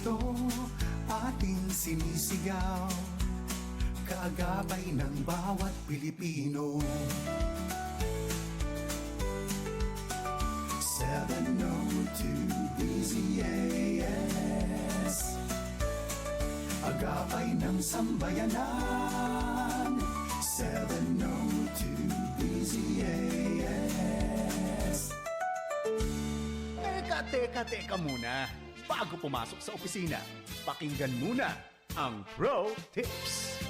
ito ating sinisigaw, kaagapay ng bawat Pilipino. 702 DZAS, agapay ng sambayanan. 702 DZAS. Teka muna. Bago pumasok sa opisina, pakinggan muna ang Pro Tips.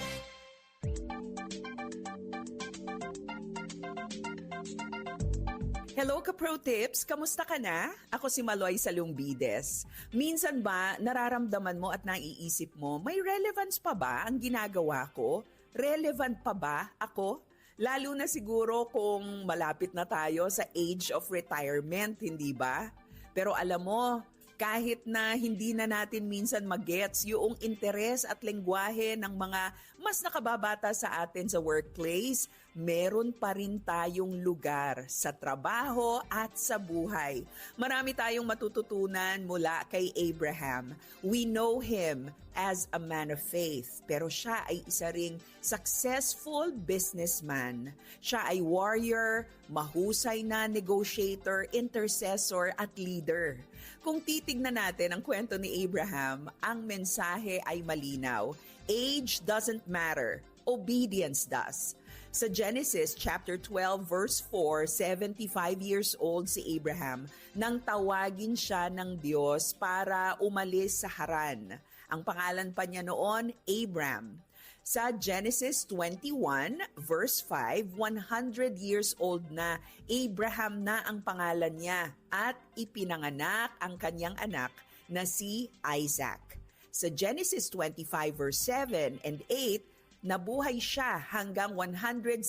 Hello ka-Pro Tips! Kamusta ka na? Ako si Maloy Salumbides. Minsan ba nararamdaman mo at naiisip mo, may relevance pa ba ang ginagawa ko? Relevant pa ba ako? Lalo na siguro kung malapit na tayo sa age of retirement, hindi ba? Pero alam mo, kahit na hindi na natin minsan magets yung interes at lengguwahe ng mga mas nakababata sa atin sa workplace, meron pa rin tayong lugar sa trabaho at sa buhay. Marami tayong matututunan mula kay Abraham. We know him as a man of faith, pero siya ay isa ring successful businessman. Siya ay warrior, mahusay na negotiator, intercessor at leader. Kung titignan natin ang kwento ni Abraham, ang mensahe ay malinaw. Age doesn't matter. Obedience does. Sa Genesis chapter 12 verse 4, 75 years old si Abraham nang tawagin siya ng Diyos para umalis sa Haran. Ang pangalan pa niya noon, Abram. Sa Genesis 21 verse 5, 100 years old na Abraham na ang pangalan niya at ipinanganak ang kanyang anak na si Isaac. Sa Genesis 25 verse 7 and 8, nabuhay siya hanggang 175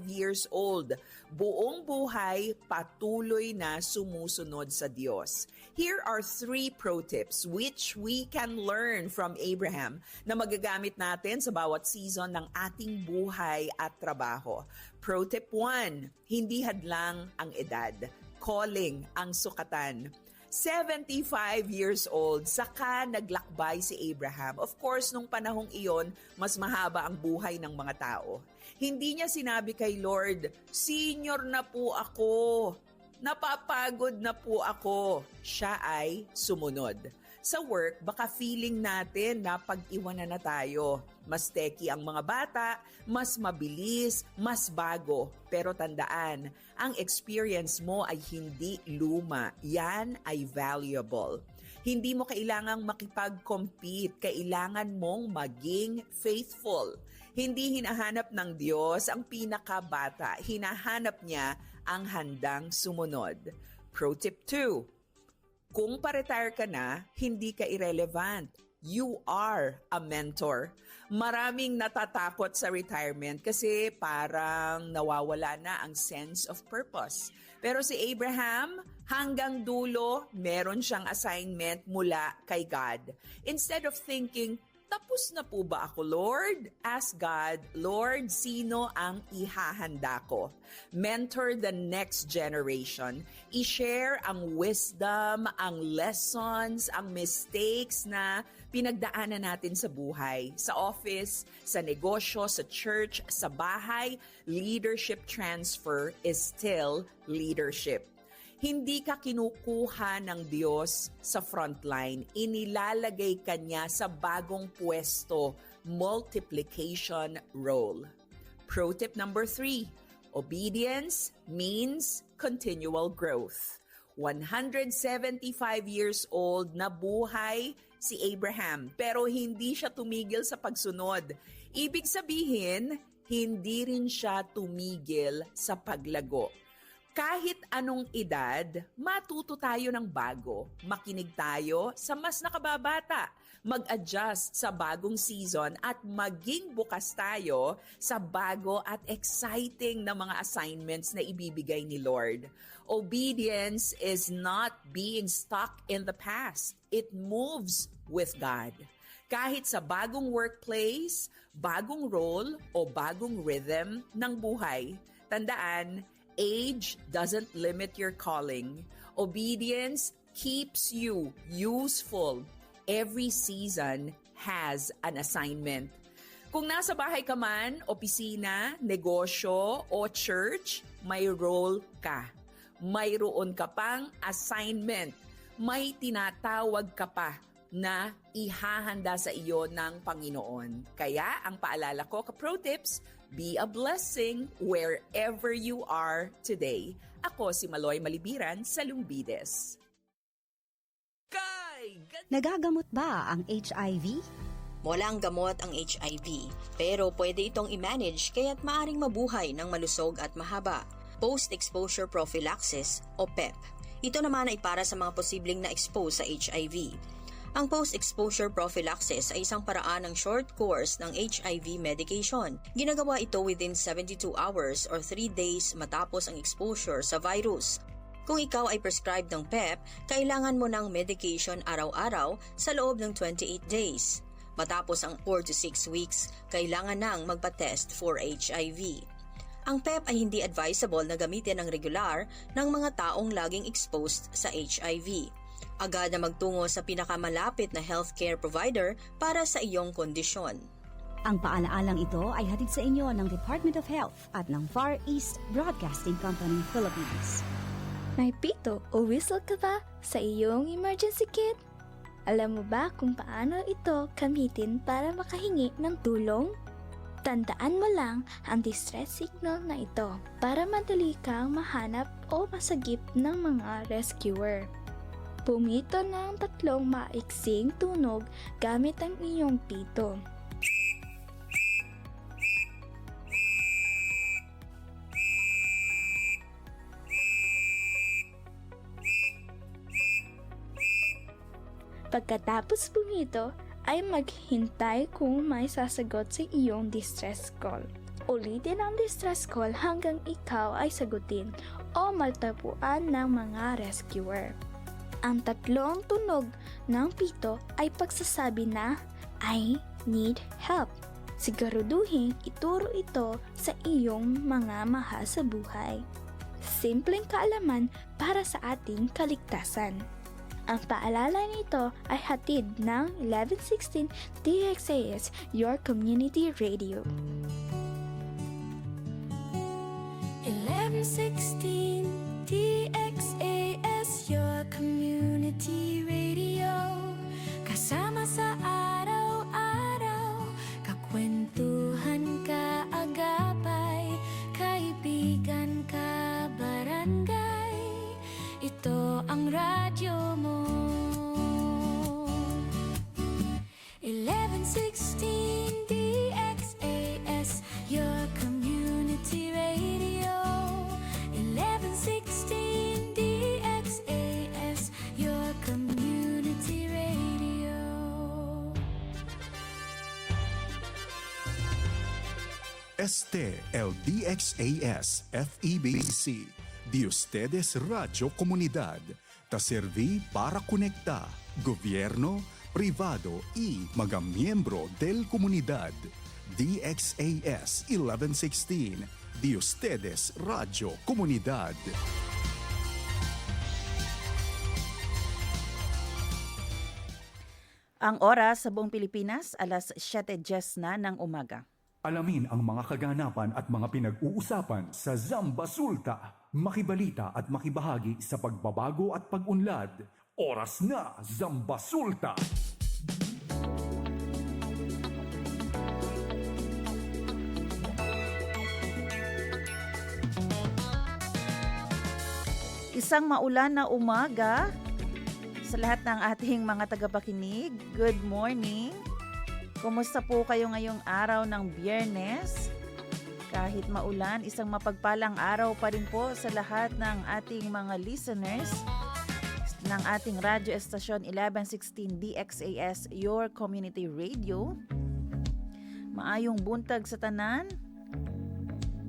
years old. Buong buhay, patuloy na sumusunod sa Diyos. Here are 3 pro tips which we can learn from Abraham na magagamit natin sa bawat season ng ating buhay at trabaho. Pro tip 1, hindi hadlang ang edad. Calling ang sukatan. 75 years old, saka naglakbay si Abraham. Of course, nung panahong iyon, mas mahaba ang buhay ng mga tao. Hindi niya sinabi kay Lord, "Senior na po ako. Napapagod na po ako." Siya ay sumunod. Sa work, baka feeling natin na pag-iwanan na tayo. Mas techy ang mga bata, mas mabilis, mas bago. Pero tandaan, ang experience mo ay hindi luma. Yan ay valuable. Hindi mo kailangang makipag-compete. Kailangan mong maging faithful. Hindi hinahanap ng Diyos ang pinakabata. Hinahanap niya ang handang sumunod. Pro tip 2. Kung pa-retire ka na, hindi ka irrelevant. You are a mentor. Maraming natatakot sa retirement kasi parang nawawala na ang sense of purpose. Pero si Abraham, hanggang dulo, meron siyang assignment mula kay God. Instead of thinking, "Tapos na po ba ako, Lord?" Ask God, "Lord, sino ang ihahanda ko?" Mentor the next generation. I-share ang wisdom, ang lessons, ang mistakes na pinagdaanan natin sa buhay. Sa office, sa negosyo, sa church, sa bahay, leadership transfer is still leadership. Hindi ka kinukuha ng Diyos sa frontline. Inilalagay ka niya sa bagong pwesto, multiplication role. Pro tip number 3, obedience means continual growth. 175 years old na buhay si Abraham, pero hindi siya tumigil sa pagsunod. Ibig sabihin, hindi rin siya tumigil sa paglago. Kahit anong edad, matuto tayo ng bago. Makinig tayo sa mas nakababata. Mag-adjust sa bagong season at maging bukas tayo sa bago at exciting na mga assignments na ibibigay ni Lord. Obedience is not being stuck in the past. It moves with God. Kahit sa bagong workplace, bagong role o bagong rhythm ng buhay, tandaan, age doesn't limit your calling. Obedience keeps you useful Every season has an assignment. Kung nasa bahay ka man, opisina, negosyo, o church, may role ka. Mayroon ka pang assignment. May tinatawag ka pa na ihahanda sa iyo ng Panginoon. Kaya ang paalala ko, ka-Pro Tips, be a blessing wherever you are today. Ako si Maloy Malibiran sa Lumbides. Nagagamot ba ang HIV? Walang gamot ang HIV, pero pwede itong i-manage kaya't maaring mabuhay ng malusog at mahaba. Post-exposure prophylaxis o PEP. Ito naman ay para sa mga posibleng na-expose sa HIV. Ang post-exposure prophylaxis ay isang paraan ng short course ng HIV medication. Ginagawa ito within 72 hours or 3 days matapos ang exposure sa virus. Kung ikaw ay prescribed ng PEP, kailangan mo ng medication araw-araw sa loob ng 28 days. Matapos ang 4 to 6 weeks, kailangan nang magpa-test for HIV. Ang PEP ay hindi advisable na gamitin ng regular ng mga taong laging exposed sa HIV. Agad na magtungo sa pinakamalapit na healthcare provider para sa iyong kondisyon. Ang paalaalang ito ay hatid sa inyo ng Department of Health at ng Far East Broadcasting Company, Philippines. May pito o whistle ka ba sa iyong emergency kit? Alam mo ba kung paano ito gamitin para makahingi ng tulong? Tandaan mo lang ang distress signal na ito para madali kang mahanap o masagip ng mga rescuer. Pumito ng 3 maiksing tunog gamit ang iyong pito. Pagkatapos pumito, ay maghintay kung may sasagot sa iyong distress call. Ulitin ang distress call hanggang ikaw ay sagutin o maltapuan ng mga rescuer. Ang 3 tunog ng pito ay pagsasabi na, I need help. Siguraduhin ituro ito sa iyong mga mahal sa buhay. Simpleng kaalaman para sa ating kaligtasan. Ang paalala nito ay hatid ng 1116 DXAS, your community radio. 1116 DXAS, your community radio. Kasama sa araw-araw, kakwentuhan ka agapay, kaibigan ka barangay. Ito ang radyo mo. 1116 DXAS, your community radio. 1116 DXAS, your community radio. Este el DXAS FEBC, de ustedes Radio Comunidad, ta serví para conectar gobierno, privado y mga miembro del comunidad. DXAS 1116, de ustedes Radio Comunidad. Ang oras sa buong Pilipinas, alas 7:10 na ng umaga. Alamin ang mga kaganapan at mga pinag-uusapan sa Zamba Sulta. Makibalita at makibahagi sa pagbabago at pag-unlad. Oras na, Zamba Sulta! Isang maulan na umaga sa lahat ng ating mga tagapakinig. Good morning! Kumusta po kayo ngayong araw ng Biyernes? Kahit maulan, isang mapagpalang araw pa rin po sa lahat ng ating mga listeners ng ating radyo estasyon 1116 DXAS, your community radio. Maayong buntag sa tanan.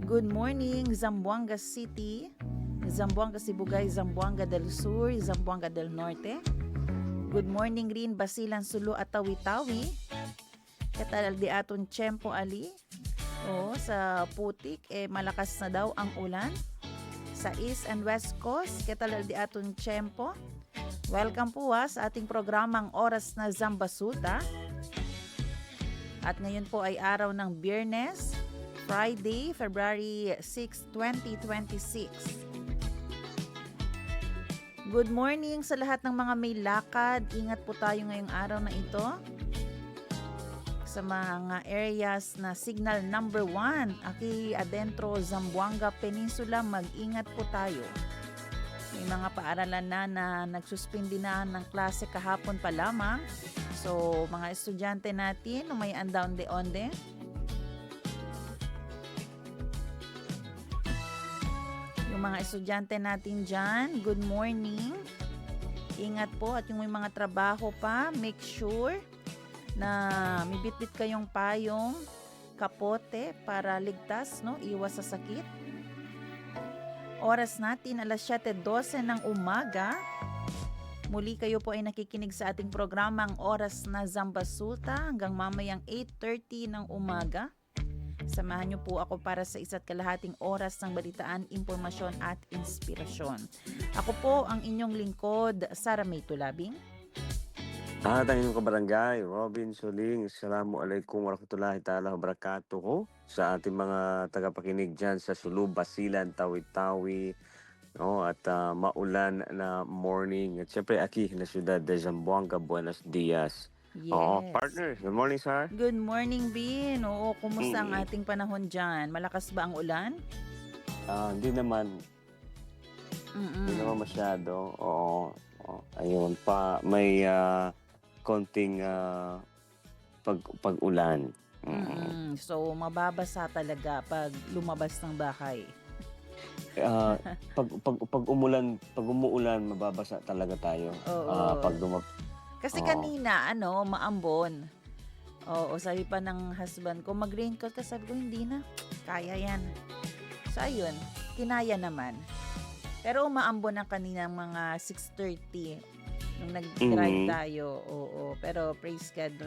Good morning, Zamboanga City, Zamboanga Sibugay, Zamboanga del Sur, Zamboanga del Norte. Good morning rin, Basilan, Sulu at Tawi-Tawi. Katal di aton tiyempo ali. Sa Putik, malakas na daw ang ulan. Sa East and West Coast, katal di aton tiyempo. Welcome po sa ating programang Oras na Zambasuta. At ngayon po ay araw ng Biyernes, Friday, February 6, 2026. Good morning sa lahat ng mga may lakad. Ingat po tayo ngayong araw na ito. Sa mga areas na signal number 1, Aki Adentro, Zamboanga Peninsula, mag-ingat po tayo. May mga paaralan na nagsuspindi na ng klase kahapon pa lamang. So, mga estudyante natin, may andaonde-onde. Yung mga estudyante natin dyan, good morning. Ingat po at yung may mga trabaho pa, make sure na may bitbit kayong payong, kapote para ligtas, no? Iwas sa sakit. Oras natin alas 7:12 ng umaga. Muli kayo po ay nakikinig sa ating programang Oras na Zambasuta hanggang mamayang 8:30 ng umaga. Samahan niyo po ako para sa isa't kalahating oras ng balitaan, impormasyon at inspirasyon. Ako po ang inyong lingkod, Sara May Tulabing. Tayong kabarangay, Robin Soling. Assalamualaikum warahmatullahi ta'ala wabarakatuh sa ating mga tagapakinig dyan sa Sulu, Basilan, Tawi-Tawi, no? At maulan na morning. At syempre, aquí na siyudad de Zamboanga, Buenos Dias. Yes. Partner. Good morning, sir. Good morning, Bin. Oo, kumusta ang ating panahon dyan? Malakas ba ang ulan? Hindi naman. Hindi naman masyado. Oo. Ayun pa. May konting pag-ulan. So, mababasa talaga pag lumabas ng bahay. Pag umuulan, mababasa talaga tayo. Oo. Kasi Oo. kanina, maambon. Oo, sabi pa ng husband ko, mag-raincoat ka. Sabi ko, hindi na. Kaya yan. So, ayun. Kinaya naman. Pero umaambon na kanina mga 6:30 nung nag-drive tayo. Oo. Pero praise God,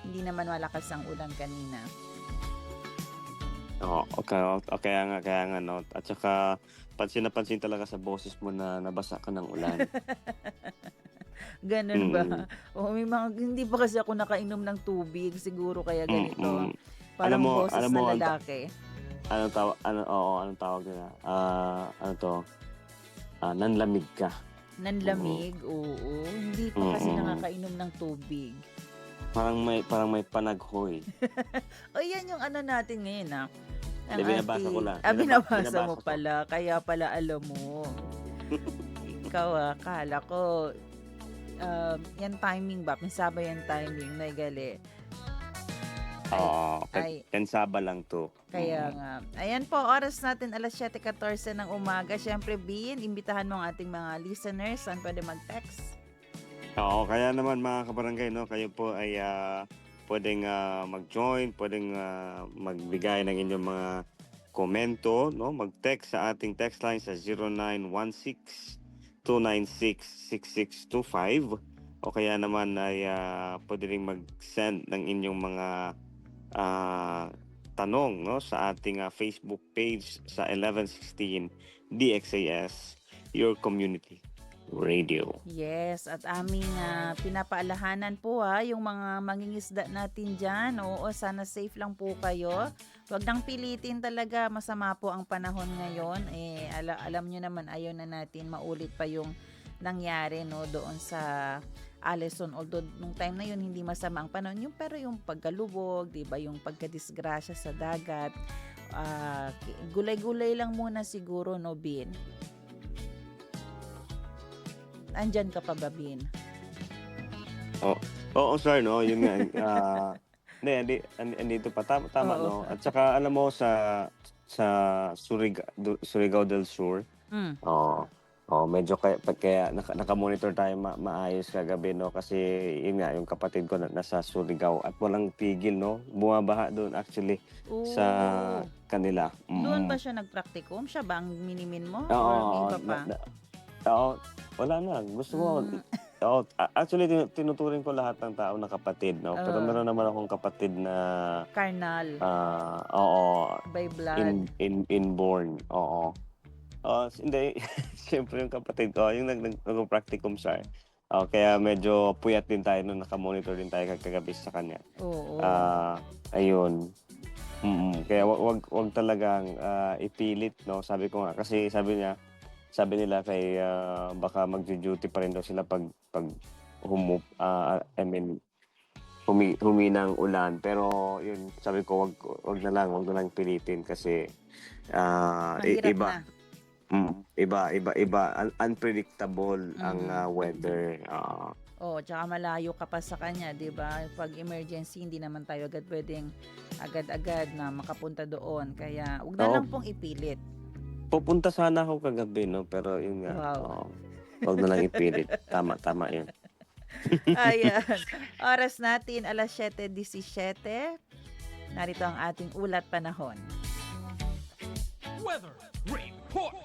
hindi naman malakas ang ulan kanina. Okay nga, no. At saka, pansin na pansin talaga sa boses mo na nabasa ka ng ulan. Ganun ba? O may mga, hindi pa kasi ako nakainom ng tubig, siguro kaya ganito. Parang boses na lalaki. Anong tawag nila? Nanlamig ka. Nanlamig, oo. Hindi pa kasi nakakainom ng tubig. Parang may panaghoy. O yan yung natin ngayon Hindi, binabasa ko lang. Binabasa mo pala. Kaya pala alam mo. Ikaw kala ko yan timing ba? Pinsaba yan timing. Naigali. Pensaba lang to. Kaya nga. Ayan po, oras natin alas 7:14 ng umaga. Siyempre, Bin, imbitahan mo ang ating mga listeners. Saan pwede mag-text? Kaya naman mga kabarangay, no, kayo po ay pwedeng mag-join, pwedeng magbigay ng inyong mga komento, no? Mag-text sa ating text line sa 0916-296-6625 o kaya naman ay pwede rin mag-send ng inyong mga tanong, no, sa ating Facebook page sa 1116 DXAS, Your Community Radio. Yes, at aming pinapaalahanan po yung mga mangingisda natin dyan. Oo, sana safe lang po kayo. Huwag nang pilitin talaga, masama po ang panahon ngayon. Alam nyo naman, ayaw na natin maulit pa yung nangyari, no, doon sa Alison. Although nung time na yun hindi masama ang panahon, pero yung pagkalubog, diba, yung pagkadisgrasya sa dagat, gulay-gulay lang muna siguro, no, Bin? Andyan ka pa ba, Bin? Oo, sir, no, yun nga. Andito pa, tama, no? At saka, alam mo, sa Surigao del Sur, medyo kaya naka-monitor tayo maayos kagabi, no? Kasi, yun nga, yung kapatid ko nasa Surigao at walang tigil, no? Bumabaha doon, actually, sa kanila. Doon ba siya nag-practicum? Siya ba ang minimin mo? Oo. Or iba pa? Wala na. Gusto mo, actually, tinuturing ko lahat ng tao na kapatid, no? Pero meron naman akong kapatid na Carnal. oo. By blood. Inborn, oo. Hindi. Siyempre yung kapatid ko, yung nagpo-practicum siya. Kaya medyo puyat din tayo nung naka-monitor din tayo kagabi sa kanya. Oo. Ayun. Kaya wag talagang ipilit, no? Sabi ko nga kasi sabi nila kay baka magjo-duty pa rin daw sila pag I mean huminang ulan. Pero yun, sabi ko wag na lang pilitin kasi Mahirap iba, na. unpredictable ang weather. Tsaka malayo ka pa sa kanya, 'di ba? Pag emergency, hindi naman tayo pwedeng agad-agad na makapunta doon. Kaya, wag na Oo. lang pong ipilit. Pupunta sana ako kagabi, no? Pero yun nga, Wow. wag na lang ipilit. Tama yun. Ayan. Oras natin, 7:17. Narito ang ating ulat panahon. Weather report.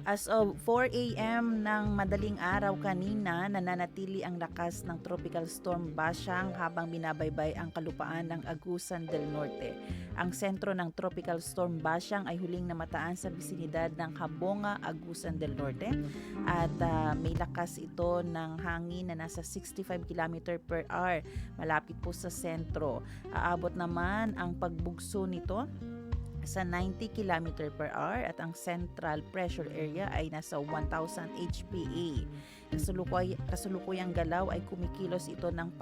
As of 4 a.m. ng madaling araw kanina, nananatili ang lakas ng Tropical Storm Bashang habang binabaybay ang kalupaan ng Agusan del Norte. Ang sentro ng Tropical Storm Bashang ay huling namataan sa bisinidad ng Habonga, Agusan del Norte at may lakas ito ng hangin na nasa 65 km per hour malapit po sa sentro. Aabot naman ang pagbugso nito sa 90 km per hour at ang central pressure area ay nasa 1,000 HPA. Kasulukuyang galaw ay kumikilos ito ng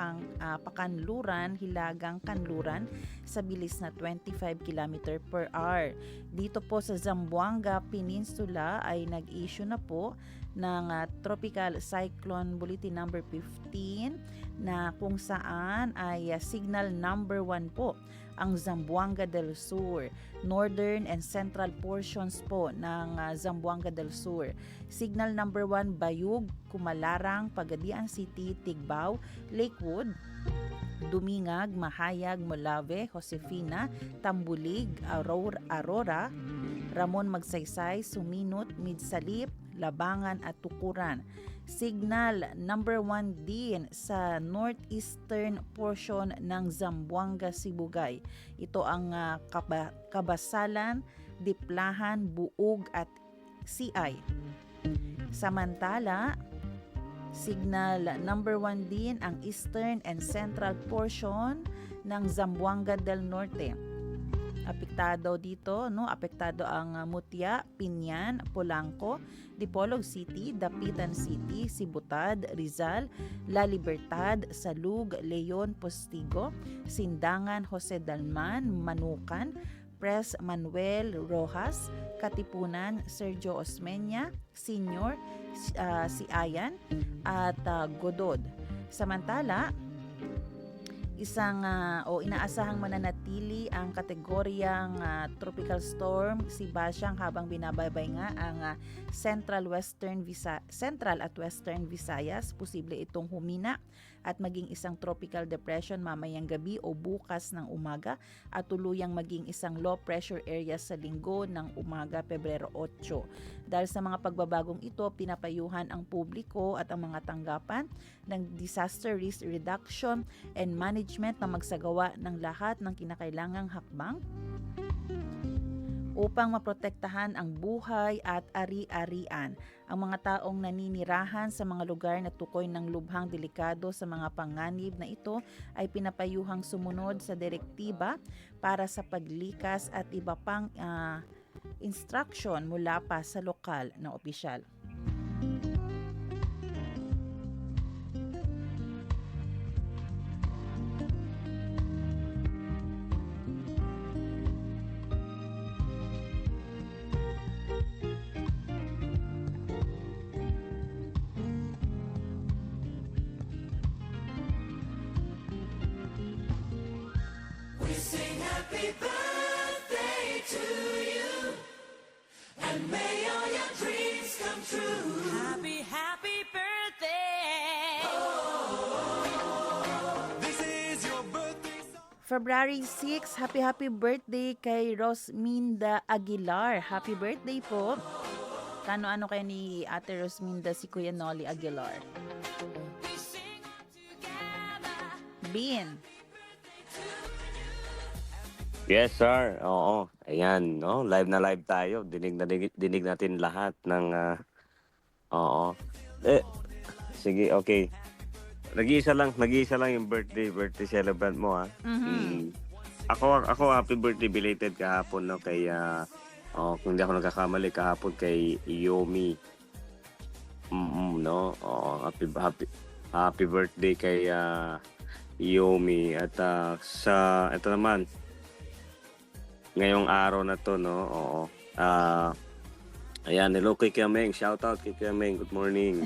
pakanluran, hilagang kanluran sa bilis na 25 km per hour. Dito po sa Zamboanga Peninsula ay nag-issue na po ng Tropical Cyclone Bulletin number 15 na kung saan ay signal number 1 po ang Zamboanga del Sur, northern and central portions po ng Zamboanga del Sur. Signal number 1, Bayug, Kumalarang, Pagadian City, Tigbao, Lakewood, Dumingag, Mahayag, Molave, Josefina, Tambulig, Aurora, Ramon Magsaysay, Suminot, Midsalip, Labangan at Tukuran. Signal number 1 din sa northeastern portion ng Zamboanga, Sibugay. Ito ang Kabasalan, Diplahan, Buug at CI. Samantala, signal number 1 din ang eastern and central portion ng Zamboanga del Norte. Apektado dito, apektado ang Mutya, Pinyan, Polanco, Dipolog City, Dapitan City, Sibutad, Rizal, La Libertad, Salug, Leon, Postigo, Sindangan, Jose Dalman, Manukan, Pres Manuel Rojas, Katipunan, Sergio Osmeña, Senior, si Ayan, at Godod. Samantala, inaasahang mananatili ang kategoryang tropical storm si Bashang habang binabaybay nga ang Central at Western Visayas. Posible itong humina at maging isang tropical depression mamayang gabi o bukas ng umaga at tuluyang maging isang low pressure area sa linggo ng umaga, Pebrero 8. Dahil sa mga pagbabagong ito, pinapayuhan ang publiko at ang mga tanggapan ng disaster risk reduction and management na magsagawa ng lahat ng kinakailangang hakbang upang maprotektahan ang buhay at ari-arian. Ang mga taong naninirahan sa mga lugar na tukoy ng lubhang delikado sa mga panganib na ito ay pinapayuhang sumunod sa direktiba para sa paglikas at iba pang instruction mula pa sa lokal na opisyal. February 6, happy birthday kay Rosminda Aguilar. Happy birthday po. Kano-ano kaya ni Ate Rosminda si Kuya Nolly Aguilar? Bean. Yes, sir. Oo. Ayan, no? Live na live tayo. Dinig natin lahat ng oo. Eh, sige, okay. Nag-iisa lang yung birthday celebrant mo, ha. Mhm. Ako happy birthday belated kahapon, no, kay kung hindi ako nagkakamali kahapon kay Yomi. No. Oo, happy birthday kay Yomi at sa ito naman ngayong araw na to, no. Oo. Ayan, hello kay Kiameng. Shout out kay Kiameng. Good morning.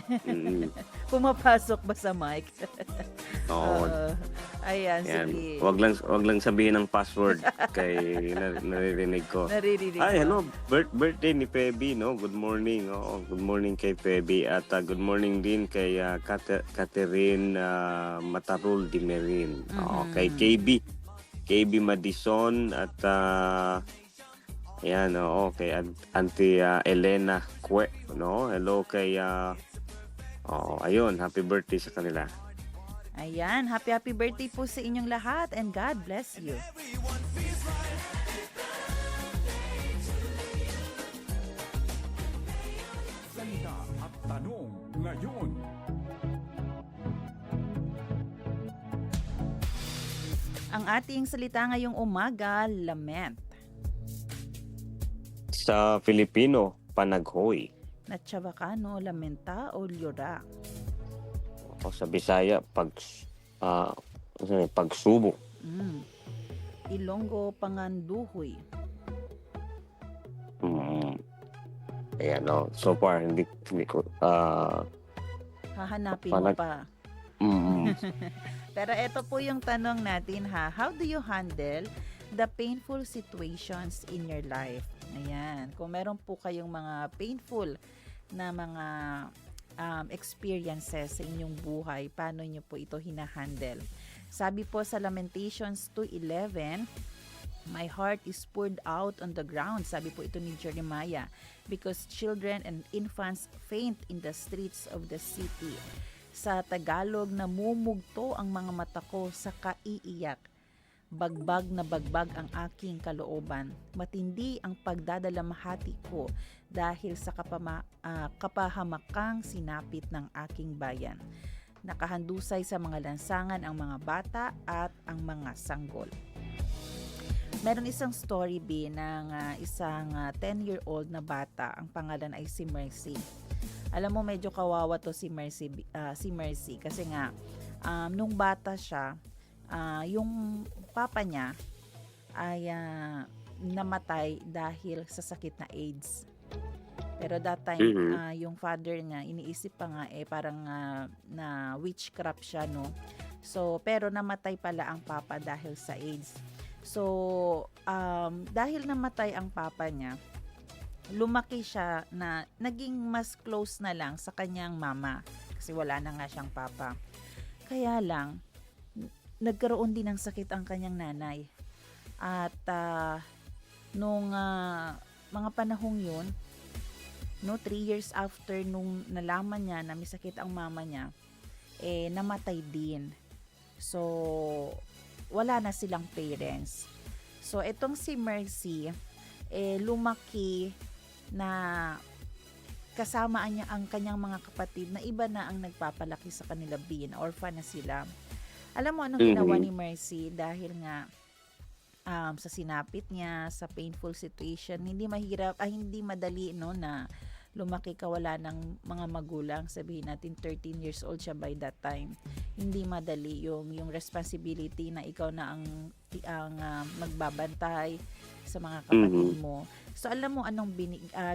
Pumapasok ba sa mic? Oo. Oo. Ayan, Ayan. sige. Wag lang sabihin ng password kay naririnig ko. Naririnig Ay, mo. hello. Birthday ni Feby, no? Good morning. Oo, good morning kay Feby at good morning din kay Catherine Matarul Dimerin. Oo, kay KB Madison at ayan, oo, kay Auntie Elena Kwe, no? Hello kay ayun, happy birthday sa kanila. Ayan, happy birthday po sa inyong lahat and God bless you. Salita at tanong ngayon. Ang ating salita ngayong umaga, lament. Sa Filipino, panaghoy. Natsyabakano, lamenta o lyura. O sa Bisaya, pagsubok. Ilonggo, panganduhoy. Ayan, no. So far, hindi ko, Hahanapin mo pa. Pero ito po yung tanong natin ha. How do you handle the painful situations in your life? Ayan. Kung meron po kayong mga painful na mga experiences sa inyong buhay, paano nyo po ito hinahandle? Sabi po sa Lamentations 2:11, my heart is poured out on the ground. Sabi po ito ni Jeremiah, because children and infants faint in the streets of the city. Sa Tagalog, namumugto ang mga mata ko sa kaiiyak. Bagbag na bagbag ang aking kalooban. Matindi ang pagdadalamhati ko dahil sa kapahamakang sinapit ng aking bayan. Nakahandusay sa mga lansangan ang mga bata at ang mga sanggol. Meron isang story ng isang 10-year-old na bata. Ang pangalan ay si Mercy. Alam mo, medyo kawawa to si Mercy kasi nga nung bata siya, yung papa niya ay namatay dahil sa sakit na AIDS. Pero that time, yung father niya, iniisip pa nga parang na witchcraft siya, no? So, pero namatay pala ang papa dahil sa AIDS. So, dahil namatay ang papa niya, lumaki siya na naging mas close na lang sa kanyang mama kasi wala na nga siyang papa. Kaya lang, nagkaroon din ng sakit ang kanyang nanay. At nung mga panahong yun, 3 years after nung nalaman niya na may sakit ang mama niya, namatay din. So, wala na silang parents. So, itong si Mercy, lumaki na kasama niya ang kanyang mga kapatid na iba na ang nagpapalaki sa kanila, orphan na sila. Alam mo anong ginawa ni Mercy dahil nga sa sinapit niya, sa painful situation, hindi madali na lumaki ka wala ng mga magulang. Sabihin natin 13 years old siya by that time. Hindi madali yung responsibility na ikaw na ang magbabantay sa mga kapatid mo. So alam mo anong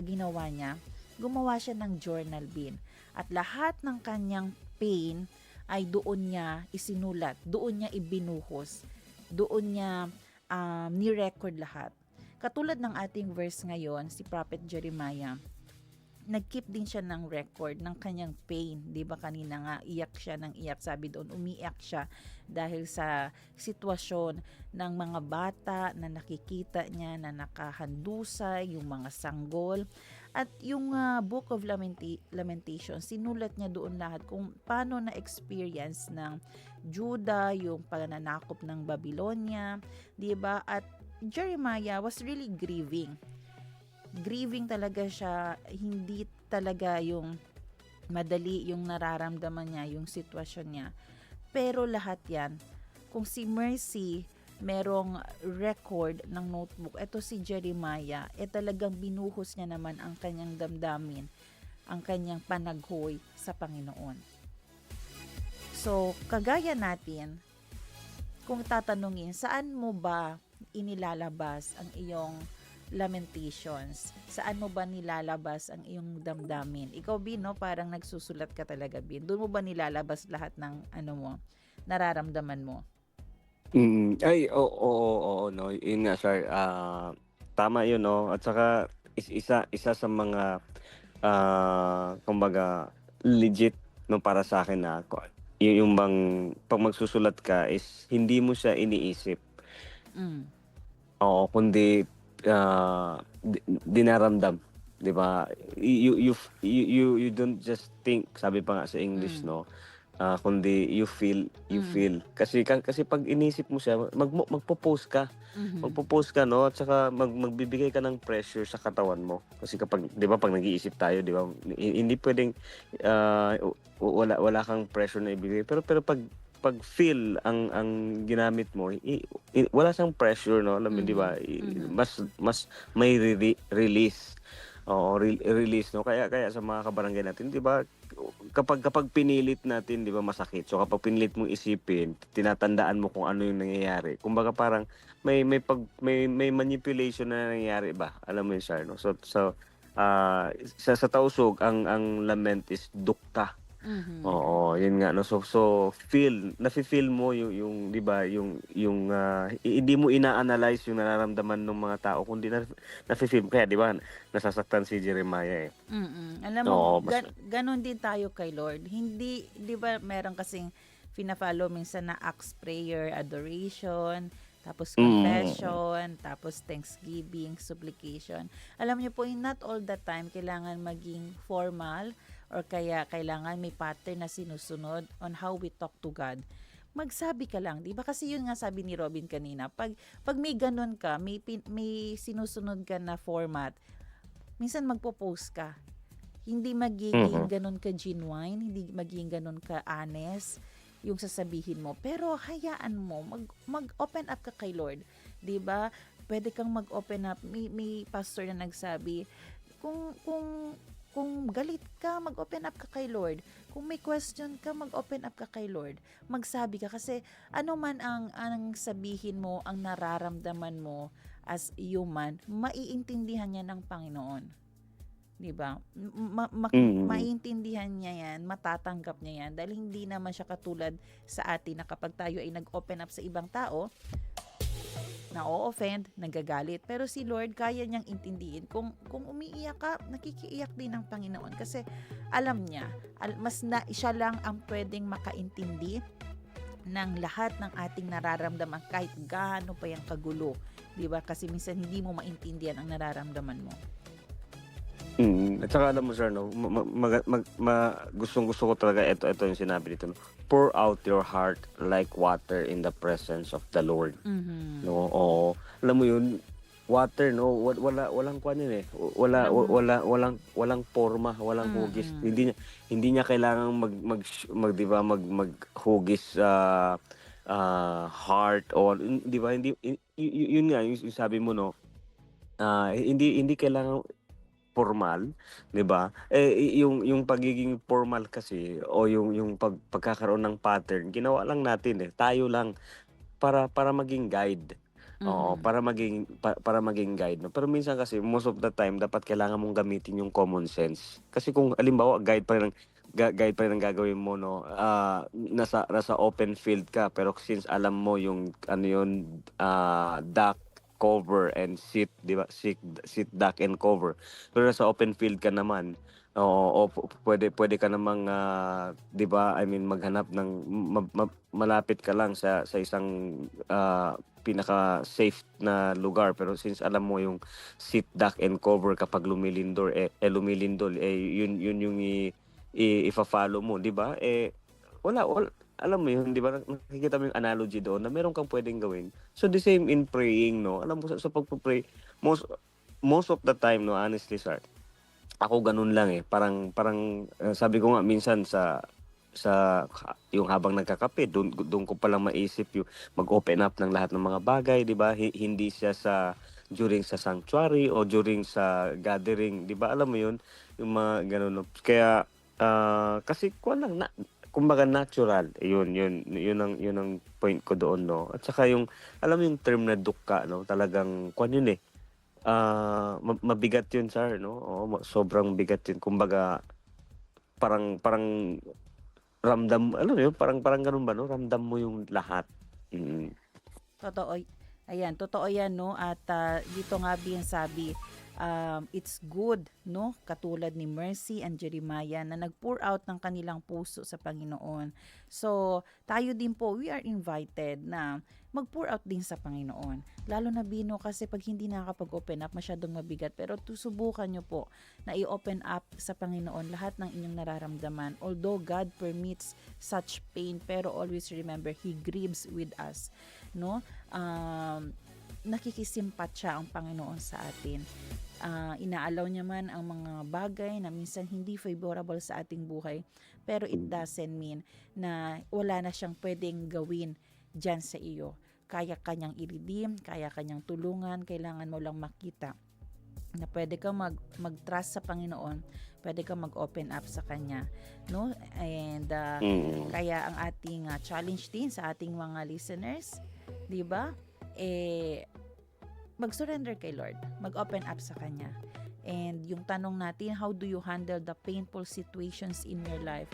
ginawa niya? Gumawa siya ng journal bin. At lahat ng kanyang pain ay doon niya isinulat, doon niya ibinuhos, doon niya ni-record lahat. Katulad ng ating verse ngayon, si Prophet Jeremiah, nag-keep din siya ng record ng kanyang pain. Di ba kanina nga, iyak siya ng iyak. Sabi doon, umiiyak siya dahil sa sitwasyon ng mga bata na nakikita niya na nakahandusay, yung mga sanggol. At yung Book of Lamentations, sinulat niya doon lahat kung paano na-experience ng Judah, yung pananakop ng Babylonia, di ba? At Jeremiah was really grieving. Grieving talaga siya, hindi talaga yung madali yung nararamdaman niya, yung sitwasyon niya. Pero lahat yan, kung si Mercy merong record ng notebook, eto si Jeremiah, talagang binuhos niya naman ang kanyang damdamin, ang kanyang panaghoy sa Panginoon. So, kagaya natin, kung tatanungin, saan mo ba inilalabas ang iyong lamentations? Saan mo ba nilalabas ang iyong damdamin? Ikaw, Bin, no? Parang nagsusulat ka talaga, Bin. Doon mo ba nilalabas lahat ng nararamdaman mo? Ay, oo, no. Yun nga, sir. Tama yun, no. At saka, isa sa mga, kumbaga, legit, no, para sa akin na, yung bang, pag magsusulat ka is, hindi mo siya iniisip. Oo, kundi, dinaramdam. 'Di ba? You don't just think, sabi pa nga sa English, no, kundi you feel. Kasi pag inisip mo siya, magpo-post ka. Magpo-post ka, no, at saka magbibigay ka ng pressure sa katawan mo. Kasi kapag, 'di ba, pag nag-iisip tayo, 'di ba, hindi pwedeng wala kang pressure na ibigay. Pero pag feel ang ginamit mo, wala siyang pressure, no, alam mo, 'di ba? Mas may release. Oo, release, no. Kaya sa mga kabarangay natin, 'di ba, kapag pinilit natin, 'di ba, masakit. So kapag pinilit mong isipin, tinatandaan mo kung ano yung nangyayari. Kumbaga parang may manipulation na nangyayari ba? Alam mo yun, sir, no? So sa tausog, ang lament is dukta. Oo, yun nga, no. So nafi-feel mo yung 'di ba, yung hindi mo ina-analyze yung nararamdaman ng mga tao, kundi nafi-feel. Kaya 'di ba, nasasaktan si Jeremiah, eh. Alam mo, Oo, ganon din tayo kay Lord. Hindi, 'di ba, meron kasing fina-follow minsan na Acts prayer, adoration, tapos confession, tapos thanksgiving, supplication. Alam niyo po, not all the time kailangan maging formal, or kaya kailangan may pattern na sinusunod on how we talk to God. Magsabi ka lang, 'di ba? Kasi yun nga sabi ni Robin kanina, pag may ganun ka, may sinusunod ka na format, minsan magpo-post ka. Hindi magiging ganun ka genuine, hindi magiging ganun ka honest yung sasabihin mo. Pero hayaan mo, mag-open up ka kay Lord, 'di ba? Pwede kang mag-open up. May pastor na nagsabi, kung galit ka, mag-open up ka kay Lord. Kung may question ka, mag-open up ka kay Lord. Magsabi ka, kasi ano man ang sabihin mo, ang nararamdaman mo as human, maiintindihan niya ng Panginoon. 'Di ba? Maiintindihan niya 'yan, matatanggap niya 'yan, dahil hindi naman siya katulad sa atin na kapag tayo ay nag-open up sa ibang tao, na-offend, nagagalit. Pero si Lord, kaya niyang intindihin. Kung umiiyak ka, nakikiiyak din ng Panginoon. Kasi alam niya, siya lang ang pwedeng makaintindi ng lahat ng ating nararamdaman, kahit gaano pa yung kagulo. Diba? Kasi minsan hindi mo maintindihan ang nararamdaman mo. At saka alam mo, sir, no, gustong-gusto ko talaga ito yung sinabi dito, no? Pour out your heart like water in the presence of the Lord. No, oo. Alam mo yun, water, no, walang kuan yun, eh. Walang forma, walang hugis. Hindi niya kailangang maghugis heart, or 'di ba, hindi yun nga yung sabi mo, no. Hindi kailangan formal, 'di ba? Yung pagiging formal kasi, o yung pagkakaroon ng pattern, ginawa lang natin, eh. Tayo lang para maging guide. Oo, para maging guide, no. Pero minsan kasi, most of the time, dapat kailangan mong gamitin yung common sense. Kasi kung halimbawa guide pa rin ang gagawin mo, no, nasa open field ka, pero since alam mo yung duck, cover and sit, di ba? Sit, duck and cover. Pero nasa open field ka naman, o pwede ka namang, di ba, I mean, maghanap ng malapit ka lang sa isang pinaka-safe na lugar. Pero since alam mo yung sit, duck and cover, kapag lumilindol, yun yung ifa-follow mo, di ba? Wala alam mo yun, di ba, nakikita mo yung analogy doon na meron kang pwedeng gawin. So the same in praying, no? Alam mo, sa pagpupray, most of the time, no, honestly, sir, ako ganun lang eh. Parang sabi ko nga minsan yung habang nagkakape, doon ko palang maisip yung mag-open up ng lahat ng mga bagay, di ba? Hindi siya during sa sanctuary o during sa gathering, di ba? Alam mo yun, yung mga ganun. No? Kaya, kasi kumbaga natural, yun ang point ko doon, no? At saka yung, alam mo yung term na dukka, no? Talagang, yun eh, mabigat yun, sir, no? Oo, sobrang bigat yun. Kumbaga, parang ramdam, alam mo yun, parang ganun ba, no? Ramdam mo yung lahat. Mm. Totoo. Ayan, totoo yan, no? At dito nga sabi, it's good, no? Katulad ni Mercy and Jeremiah na nag-pour out ng kanilang puso sa Panginoon. So, tayo din po, we are invited na mag-pour out din sa Panginoon. Lalo na Bino kasi pag hindi nakakapag-open up, masyadong mabigat. Pero susubukan nyo po na i-open up sa Panginoon lahat ng inyong nararamdaman. Although God permits such pain, pero always remember, He grieves with us. No? Nakikisimpat siya ang Panginoon sa atin. Inaalaw niya man ang mga bagay na minsan hindi favorable sa ating buhay, pero it doesn't mean na wala na siyang pwedeng gawin dyan sa iyo. Kaya kanyang i-redeem, kaya kanyang tulungan, kailangan mo lang makita na pwede ka mag-trust sa Panginoon, pwede ka mag-open up sa Kanya, no? And kaya ang ating challenge din sa ating mga listeners, di ba? Mag-surrender kay Lord, mag-open up sa Kanya. And yung tanong natin, how do you handle the painful situations in your life?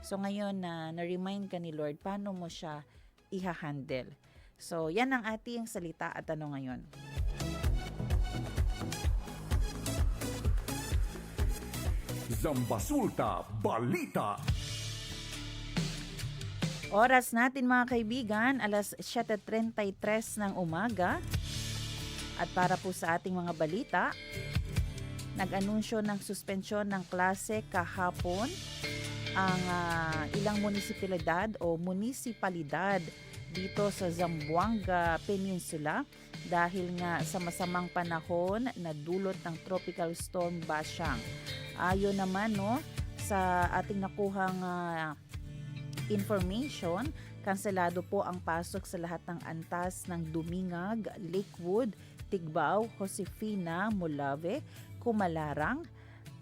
So ngayon na-remind ka ni Lord, paano mo siya i-handle? So yan ang ating salita at tanong ngayon. Zambasulta Balita. Oras natin mga kaibigan, alas 7:33 ng umaga. At para po sa ating mga balita, nag-anunsyo ng suspensyon ng klase kahapon ang ilang munisipalidad dito sa Zamboanga Peninsula dahil nga sa masamang panahon na dulot ng Tropical Storm Bashang. Ayon naman sa ating nakuhang information, kanselado po ang pasok sa lahat ng antas ng Dumingag, Lakewood, Tigbao, Josefina, Molave, Kumalarang,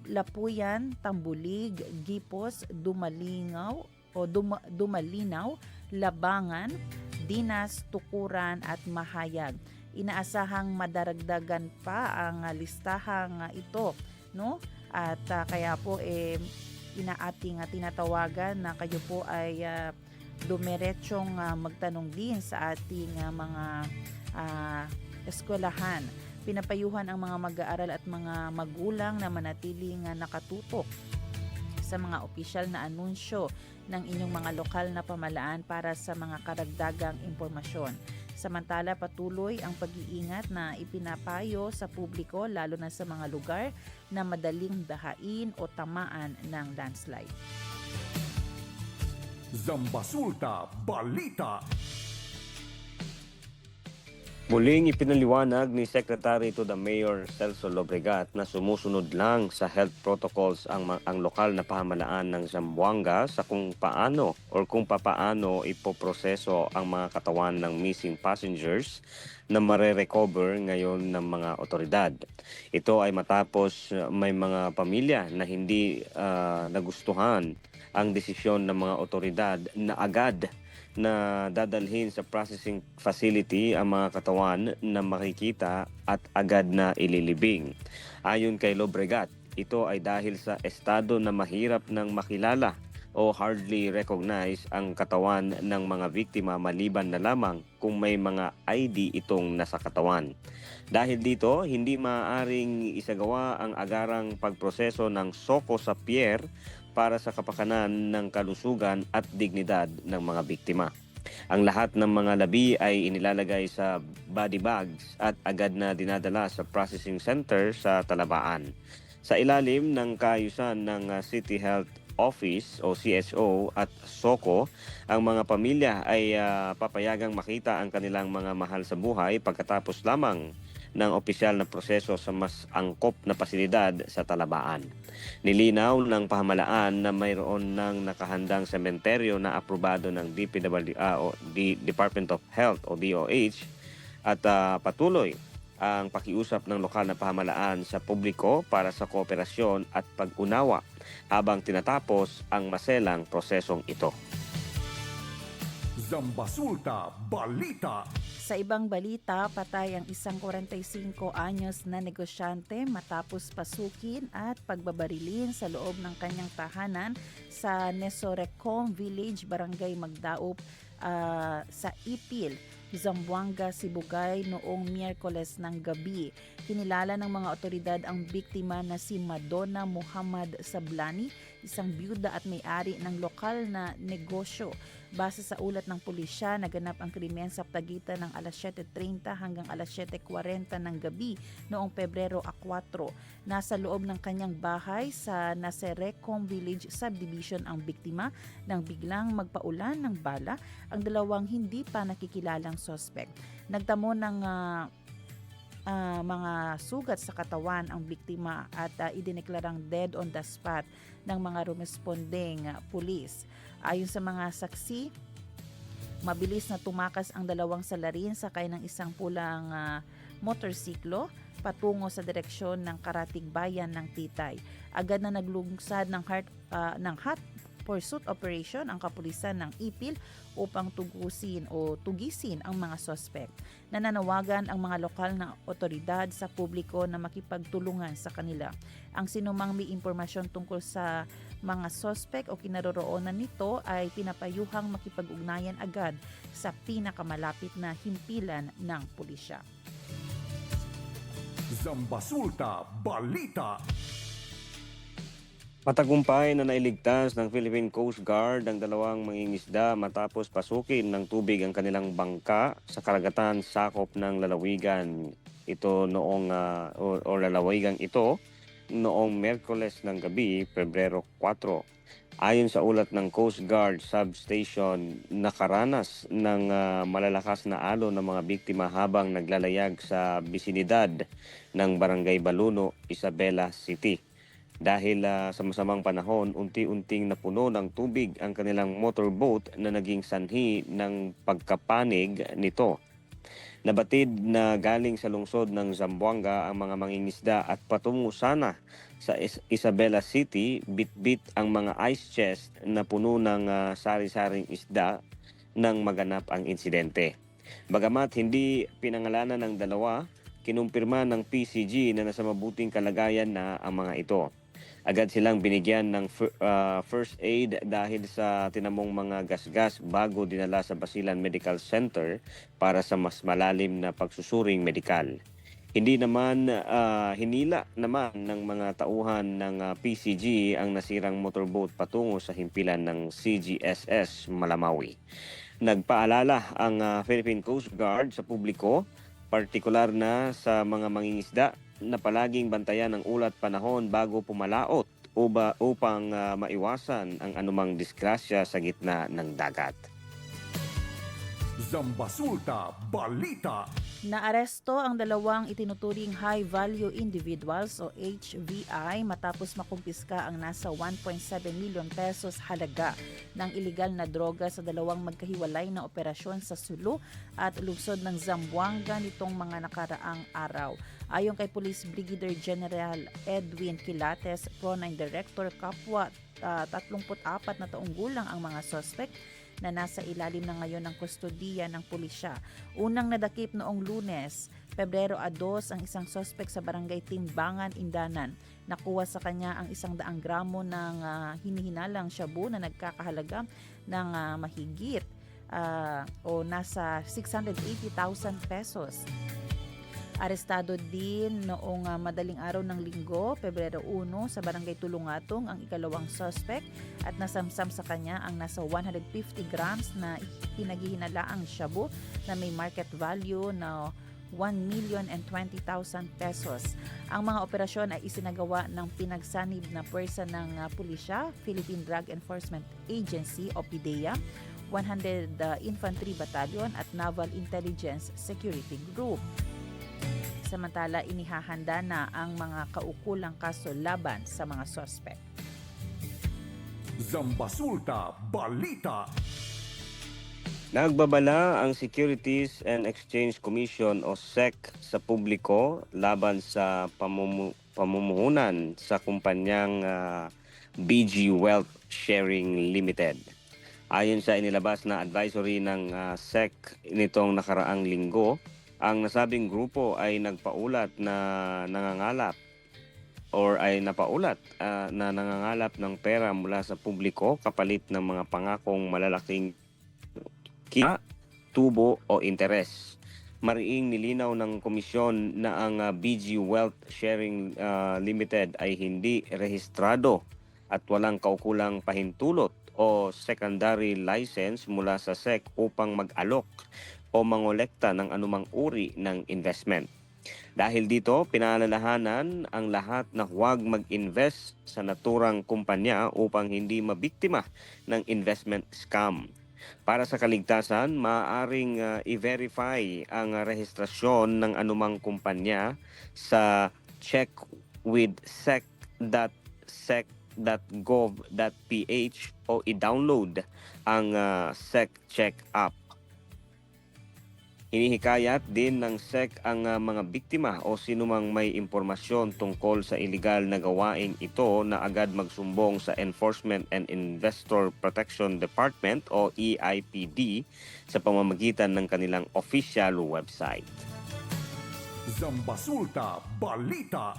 Lapuyan, Tambulig, Gipos, Dumalinaw, Labangan, Dinas, Tukuran at Mahayag. Inaasahang madaragdagan pa ang listahang ito, no? At kaya po inaating tinatawagan na kayo po ay dumiretsyong magtanong din sa ating mga eskwelahan. Pinapayuhan ang mga mag-aaral at mga magulang na manatiling nakatutok sa mga opisyal na anunsyo ng inyong mga lokal na pamahalaan para sa mga karagdagang impormasyon. Samantala, patuloy ang pag-iingat na ipinapayo sa publiko lalo na sa mga lugar na madaling dahain o tamaan ng landslide. Zambasulta Balita. Muling ipinaliwanag ni Secretary to the Mayor Celso Lobregat na sumusunod lang sa health protocols ang lokal na pamahalaan ng Zamboanga sa kung papaano ipoproseso ang mga katawan ng missing passengers na mare-recover ngayon ng mga otoridad. Ito ay matapos may mga pamilya na hindi nagustuhan ang desisyon ng mga otoridad na agad na dadalhin sa processing facility ang mga katawan na makikita at agad na ililibing. Ayon kay Lobregat, ito ay dahil sa estado na mahirap nang makilala o hardly recognize ang katawan ng mga biktima maliban na lamang kung may mga ID itong nasa katawan. Dahil dito, hindi maaaring isagawa ang agarang pagproseso ng soko sa pier para sa kapakanan ng kalusugan at dignidad ng mga biktima. Ang lahat ng mga labi ay inilalagay sa body bags at agad na dinadala sa processing center sa Talabaan. Sa ilalim ng kaayusan ng City Health Office o CSO at SOCO, ang mga pamilya ay papayagang makita ang kanilang mga mahal sa buhay pagkatapos lamang ng opisyal na proseso sa mas angkop na pasilidad sa Talabaan. Nilinaw ng pamahalaan na mayroon ng nakahandang sementeryo na aprobado ng Department of Health o DOH at patuloy ang pakiusap ng lokal na pamahalaan sa publiko para sa kooperasyon at pag-unawa habang tinatapos ang maselang prosesong ito. Zambasulta Balita. Sa ibang balita, patay ang isang 45 anyos na negosyante matapos pasukin at pagbabarilin sa loob ng kanyang tahanan sa Nesorecom Village, Barangay Magdaop sa Ipil, Zamboanga, Sibugay noong Miyerkules ng gabi. Kinilala ng mga otoridad ang biktima na si Madonna Muhammad Sablani, isang byuda at may-ari ng lokal na negosyo. Base sa ulat ng pulisya, naganap ang krimen sa pagitan ng alas 7:30 hanggang alas 7:40 ng gabi noong Pebrero 4. Nasa loob ng kanyang bahay sa Nesorecom Village Subdivision ang biktima nang biglang magpaulan ng bala ang dalawang hindi pa nakikilalang sospek. Nagtamo ng mga sugat sa katawan ang biktima at idineklarang dead on the spot ng mga rumespondeng pulis. Ayon sa mga saksi, mabilis na tumakas ang dalawang salarin sakay ng isang pulang motorsiklo patungo sa direksyon ng Karatig Bayan ng Titay. Agad na naglungsad ng hot pursuit operation ang kapulisan ng Ipil upang tugisin ang mga sospek. Nananawagan ang mga lokal na otoridad sa publiko na makipagtulungan sa kanila. Ang sinumang may impormasyon tungkol sa mga sospek o kinaroroonan nito ay pinapayuhang makipag-ugnayan agad sa pinakamalapit na himpilan ng pulisya. Zambasulta Balita. Matagumpay na nailigtas ng Philippine Coast Guard ang dalawang mangingisda matapos pasukin ng tubig ang kanilang bangka sa karagatan sakop ng lalawigan. Ito noong lalawigan ito noong Miyerkules ng gabi, Pebrero 4. Ayon sa ulat ng Coast Guard Substation, nakaranas ng malalakas na alon ng mga biktima habang naglalayag sa bisinidad ng Barangay Baluno, Isabela City. Dahil sa masamang panahon, unti-unting napuno ng tubig ang kanilang motorboat na naging sanhi ng pagkapanig nito. Nabatid na galing sa lungsod ng Zamboanga ang mga mangingisda at patungo sana sa Isabela City, bit-bit ang mga ice chest na puno ng sari-saring isda nang maganap ang insidente. Bagamat hindi pinangalanan ng dalawa, kinumpirma ng PCG na nasa mabuting kalagayan na ang mga ito. Agad silang binigyan ng first aid dahil sa tinamong mga gasgas bago dinala sa Basilan Medical Center para sa mas malalim na pagsusuring medikal. Hindi naman hinila naman ng mga tauhan ng PCG ang nasirang motorboat patungo sa himpilan ng CGSS Malamawi. Nagpaalala ang Philippine Coast Guard sa publiko, partikular na sa mga mangingisda, na palaging bantayan ang ulat panahon bago pumalaot upang maiwasan ang anumang disgrasya sa gitna ng dagat. Zambasulta Balita. Naaresto ang dalawang itinuturing high-value individuals o HVI matapos makumpiska ang nasa 1.7 milyon pesos halaga ng iligal na droga sa dalawang magkahiwalay na operasyon sa Sulu at lungsod ng Zamboanga nitong mga nakaraang araw. Ayon kay Police Brigadier General Edwin Quilates, Pro-9 Director, kapwa 34 na taong gulang ang mga suspect na nasa ilalim na ngayon ng kustodiya ng pulisya. Unang nadakip noong Lunes, Pebrero 2, ang isang suspect sa barangay Timbangan, Indanan. Nakuha sa kanya ang 100 gramo ng hinihinalang shabu na nagkakahalaga ng mahigit o nasa 680,000 pesos. Arestado din noong madaling araw ng Linggo, Pebrero 1, sa barangay Tulungatong ang ikalawang suspect at nasamsam sa kanya ang nasa 150 grams na pinaghihinalaang shabu na may market value na 1,020,000 pesos. Ang mga operasyon ay isinagawa ng pinagsanib na pwersa ng pulisya, Philippine Drug Enforcement Agency o PDEA, 100 Infantry Battalion at Naval Intelligence Security Group. Samantala, inihahanda na ang mga kaukulang kaso laban sa mga suspect. Zambasulta Balita. Nagbabala ang Securities and Exchange Commission o SEC sa publiko laban sa pamumuhunan sa kumpanyang BG Wealth Sharing Limited. Ayon sa inilabas na advisory ng SEC nitong nakaraang linggo, ang nasabing grupo ay napaulat na nangangalap ng pera mula sa publiko kapalit ng mga pangakong malalaking kita, tubo o interes. Mariing nilinaw ng komisyon na ang BG Wealth Sharing Limited ay hindi rehistrado at walang kaukulang pahintulot o secondary license mula sa SEC upang mag-alok o mangolekta ng anumang uri ng investment. Dahil dito, pinaalalahanan ang lahat na huwag mag-invest sa naturang kumpanya upang hindi mabiktima ng investment scam. Para sa kaligtasan, maaaring i-verify ang rehistrasyon ng anumang kumpanya sa checkwithsec.sec.gov.ph o i-download ang SEC Check app. Hinihikayat din ng SEC ang mga biktima o sinumang may impormasyon tungkol sa iligal na gawain ito na agad magsumbong sa Enforcement and Investor Protection Department o EIPD sa pamamagitan ng kanilang official website. Zambasulta Balita.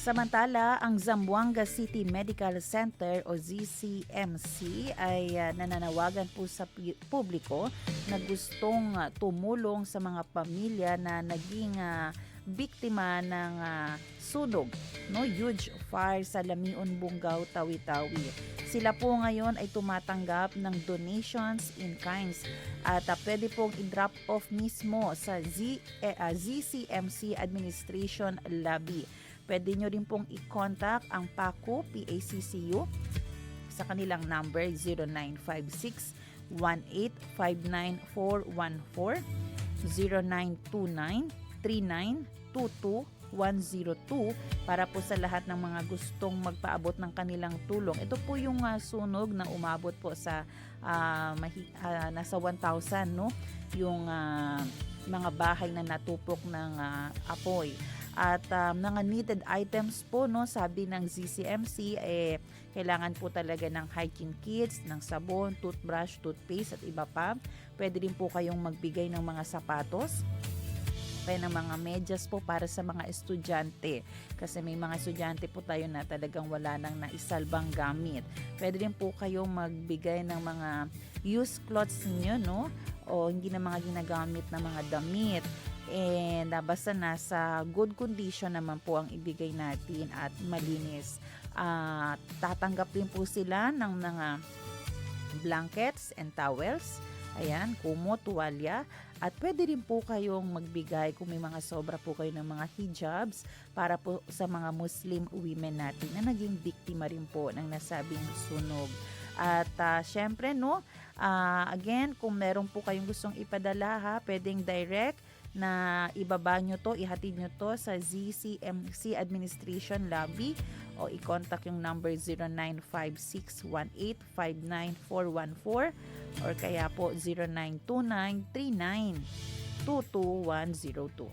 Samantala, ang Zamboanga City Medical Center o ZCMC ay nananawagan po sa publiko na gustong tumulong sa mga pamilya na naging biktima ng sunog, huge fire sa Lamion, Bungaw, Tawi-Tawi. Sila po ngayon ay tumatanggap ng donations in kinds at pwede pong i-drop off mismo sa ZCMC Administration Lobby. Pwede nyo rin pong i-contact ang PACU, PACCU sa kanilang number 0956-1859414, 0929-3922-102 para po sa lahat ng mga gustong magpaabot ng kanilang tulong. Ito po yung sunog na umabot po sa nasa 1,000, yung mga bahay na natupok ng apoy. At mga needed items po, sabi ng ZCMC, kailangan po talaga ng hygiene kits, ng sabon, toothbrush, toothpaste at iba pa. Pwede rin po kayong magbigay ng mga sapatos, ng mga medyas po para sa mga estudyante. Kasi may mga estudyante po tayo na talagang wala nang naisalbang gamit. Pwede rin po kayong magbigay ng mga used clothes niyo, o hindi na mga ginagamit na mga damit. And basta nasa good condition naman po ang ibigay natin at malinis. Tatanggap din po sila ng mga blankets and towels. Ayan, kumo, tuwalya. At pwede rin po kayong magbigay kung may mga sobra po kayo ng mga hijabs para po sa mga Muslim women natin na naging biktima rin po ng nasabing sunog. At syempre, again, kung meron po kayong gustong ipadala, pwedeng direct na ibaba nyo to, ihatid nyo to sa ZCMC Administration Lobby o i-contact yung number 0956-1859414 or kaya po 09293922-102.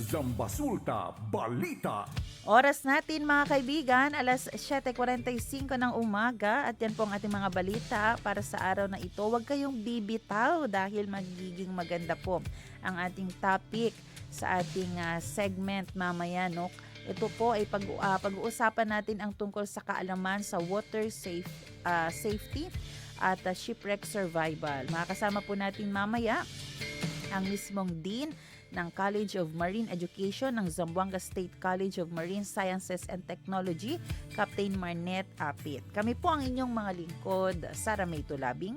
Zambasulta Balita. Oras natin mga kaibigan, alas 7:45 ng umaga at yan po ang ating mga balita para sa araw na ito. Huwag kayong bibitaw dahil magiging maganda po ang ating topic sa ating segment mamaya. Ito po ay pag-uusapan natin ang tungkol sa kaalaman sa water safety at shipwreck survival. Makakasama po natin mamaya ang mismong Dean ng College of Marine Education ng Zamboanga State College of Marine Sciences and Technology, Captain Marnet Apit. Kami po ang inyong mga lingkod, Sara May Tulabing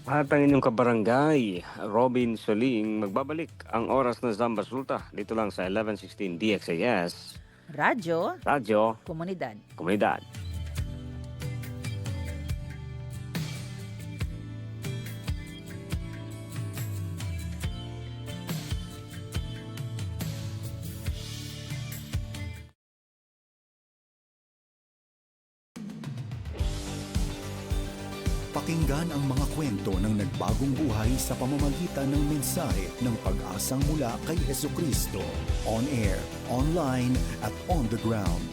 At ang inyong kabarangay, Robin Soling, magbabalik ang oras ng Zamba Sulta dito lang sa 1116 DXAS, Radyo, Radyo, Komunidad. Komunidad. Pakinggan ang mga kwento ng nagbagong buhay sa pamamagitan ng mensahe ng pag-asang mula kay Hesukristo. On air, online, at on the ground.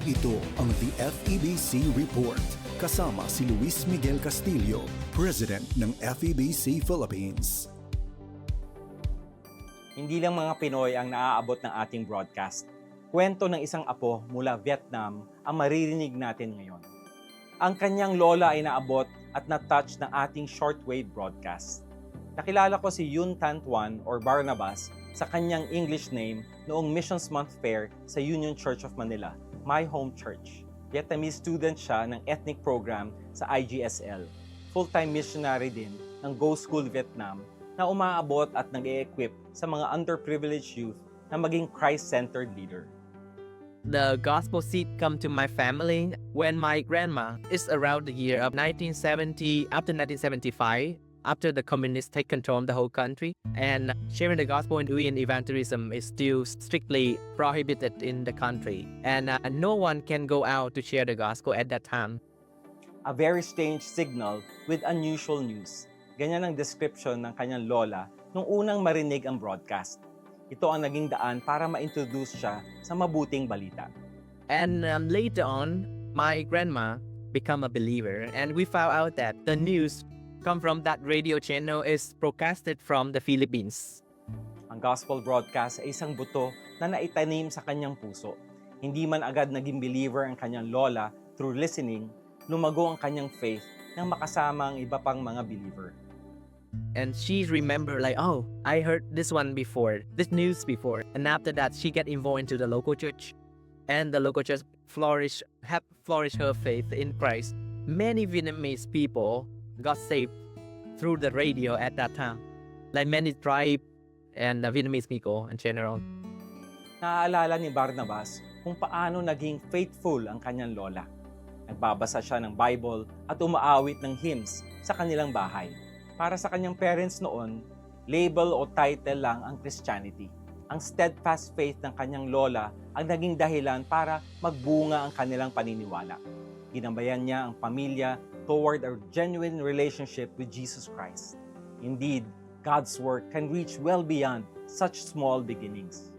Ito ang The FEBC Report. Kasama si Luis Miguel Castillo, President ng FEBC Philippines. Hindi lang mga Pinoy ang naaabot ng ating broadcast. Kwento ng isang apo mula Vietnam ang maririnig natin ngayon. Ang kanyang lola ay naabot at na-touch ng ating shortwave broadcast. Nakilala ko si Yun Tan Tuan or Barnabas sa kanyang English name noong Missions Month Fair sa Union Church of Manila, my home church. Vietnamese student siya ng ethnic program sa IGSL. Full-time missionary din ng Go School Vietnam na umaabot at nag-e-equip sa mga underprivileged youth na maging Christ-centered leader. The gospel seed come to my family when my grandma is around the year of 1970, after 1975, after the communists take control of the whole country, and sharing the gospel and doing evangelism is still strictly prohibited in the country, and no one can go out to share the gospel at that time. A very strange signal with unusual news. Ganyan ang description ng kanyang lola nung unang marinig ang broadcast. Ito ang naging daan para ma-introduce siya sa mabuting balita. And later on, my grandma became a believer, and we found out that the news come from that radio channel is broadcasted from the Philippines. Ang gospel broadcast ay isang buto na naitanim sa kanyang puso. Hindi man agad naging believer ang kanyang lola through listening, lumago ang kanyang faith nang makasama ang iba pang mga believer. And she remembered like, oh, I heard this one before, this news before. And after that, she get involved into the local church. And the local church flourished her faith in Christ. Many Vietnamese people got saved through the radio at that time. Like many tribe and Vietnamese people in general. Naaalala ni Barnabas kung paano naging faithful ang kanyang lola. Nagbabasa siya ng Bible at umaawit ng hymns sa kanilang bahay. Para sa kanyang parents noon, label o title lang ang Christianity. Ang steadfast faith ng kanyang lola ang naging dahilan para magbunga ang kanilang paniniwala. Ginabayan niya ang pamilya toward a genuine relationship with Jesus Christ. Indeed, God's work can reach well beyond such small beginnings.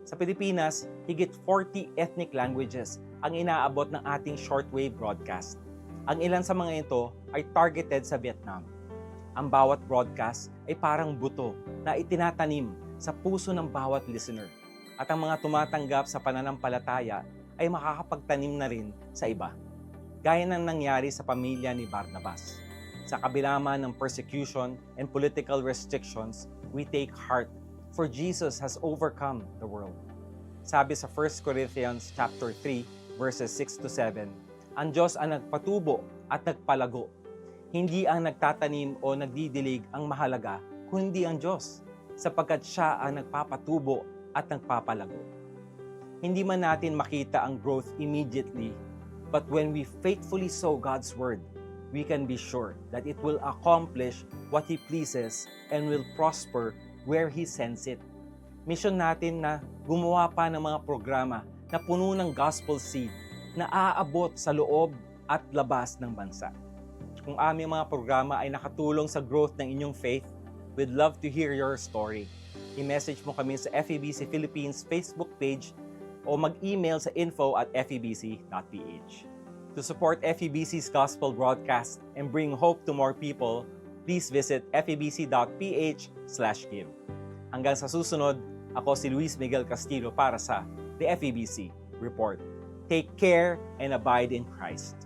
Sa Pilipinas, higit 40 ethnic languages ang inaabot ng ating shortwave broadcast. Ang ilan sa mga ito ay targeted sa Vietnam. Ang bawat broadcast ay parang buto na itinatanim sa puso ng bawat listener. At ang mga tumatanggap sa pananampalataya ay makakapagtanim na rin sa iba. Gaya ng nangyari sa pamilya ni Barnabas. Sa kabila man ng persecution and political restrictions, we take heart, for Jesus has overcome the world. Sabi sa 1 Corinthians chapter 3, verses 6 to 7, ang Diyos ang nagpatubo at nagpalago. Hindi ang nagtatanim o nagdidilig ang mahalaga, kundi ang Diyos, sapagkat Siya ang nagpapatubo at nagpapalago. Hindi man natin makita ang growth immediately, but when we faithfully sow God's Word, we can be sure that it will accomplish what He pleases and will prosper where He sends it. Mission natin na gumawa pa ng mga programa na puno ng gospel seed na aabot sa loob at labas ng bansa. Kung aming mga programa ay nakatulong sa growth ng inyong faith, we'd love to hear your story. I-message mo kami sa FEBC Philippines Facebook page o mag-email sa info@febc.ph. To support FEBC's gospel broadcast and bring hope to more people, please visit febc.ph/give. Hanggang sa susunod, ako si Luis Miguel Castillo para sa The FEBC Report. Take care and abide in Christ.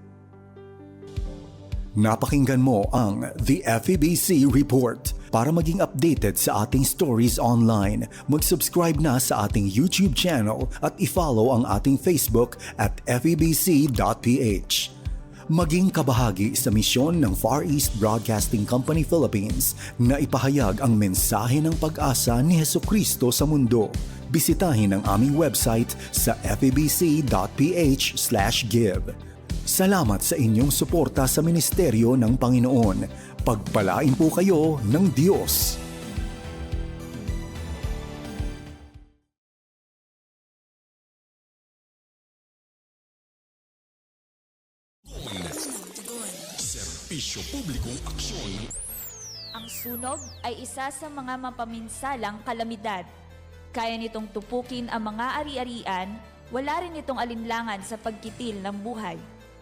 Napakinggan mo ang The FEBC Report. Para maging updated sa ating stories online, mag-subscribe na sa ating YouTube channel at i-follow ang ating Facebook at febc.ph. Maging kabahagi sa misyon ng Far East Broadcasting Company Philippines na ipahayag ang mensahe ng pag-asa ni Hesukristo sa mundo. Bisitahin ang aming website sa febc.ph/give. Salamat sa inyong suporta sa ministeryo ng Panginoon. Pagpalain po kayo ng Diyos. Serbisyo Publikong Aksyon. Ang sunog ay isa sa mga mapaminsalang kalamidad. Kaya nitong tupukin ang mga ari-arian, wala rin itong alinlangan sa pagkitil ng buhay.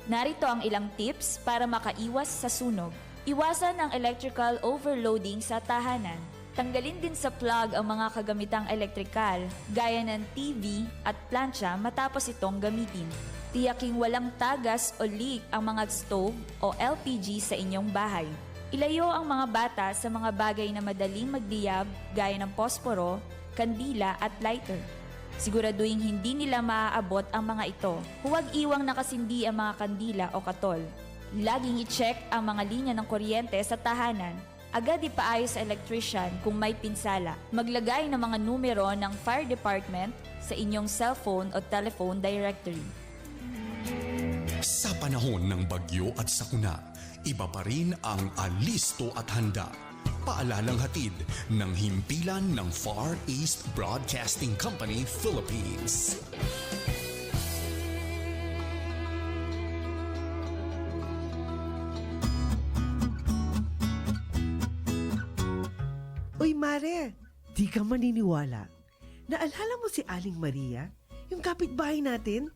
Narito ang ilang tips para makaiwas sa sunog. Iwasan ang electrical overloading sa tahanan. Tanggalin din sa plug ang mga kagamitang elektrikal, gaya ng TV at plancha matapos itong gamitin. Tiyaking walang tagas o leak ang mga stove o LPG sa inyong bahay. Ilayo ang mga bata sa mga bagay na madaling magdiyab gaya ng posporo, kandila at lighter. Siguraduhin hindi nila maaabot ang mga ito. Huwag iwang nakasindi ang mga kandila o katol. Laging i-check ang mga linya ng kuryente sa tahanan. Agad ipaayos sa electrician kung may pinsala. Maglagay ng mga numero ng fire department sa inyong cellphone o telephone directory. Sa panahon ng bagyo at sakuna, iba pa rin ang alisto at handa. Paalalang hatid ng himpilan ng Far East Broadcasting Company Philippines. Uy Mare, di ka maniniwala. Naalala mo si Aling Maria? Yung kapitbahay natin?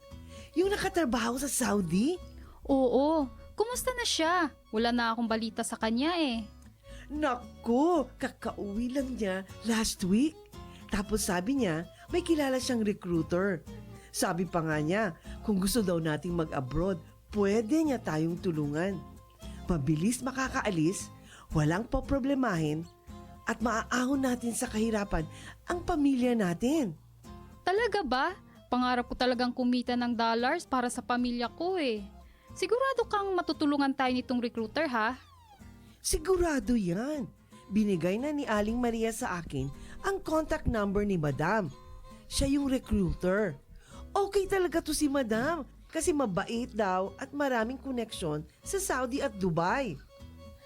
Yung nakatrabaho sa Saudi? Oo, kumusta na siya? Wala na akong balita sa kanya eh. Naku, kakauwi lang niya last week. Tapos sabi niya, may kilala siyang recruiter. Sabi pa nga niya, kung gusto daw nating mag-abroad, pwede niya tayong tulungan. Mabilis makakaalis, walang poproblemahin, at maaahon natin sa kahirapan ang pamilya natin. Talaga ba? Pangarap ko talagang kumita ng dollars para sa pamilya ko eh. Sigurado kang matutulungan tayo nitong recruiter ha? Sigurado yan. Binigay na ni Aling Maria sa akin ang contact number ni Madam. Siya yung recruiter. Okay talaga to si Madam kasi mabait daw at maraming koneksyon sa Saudi at Dubai.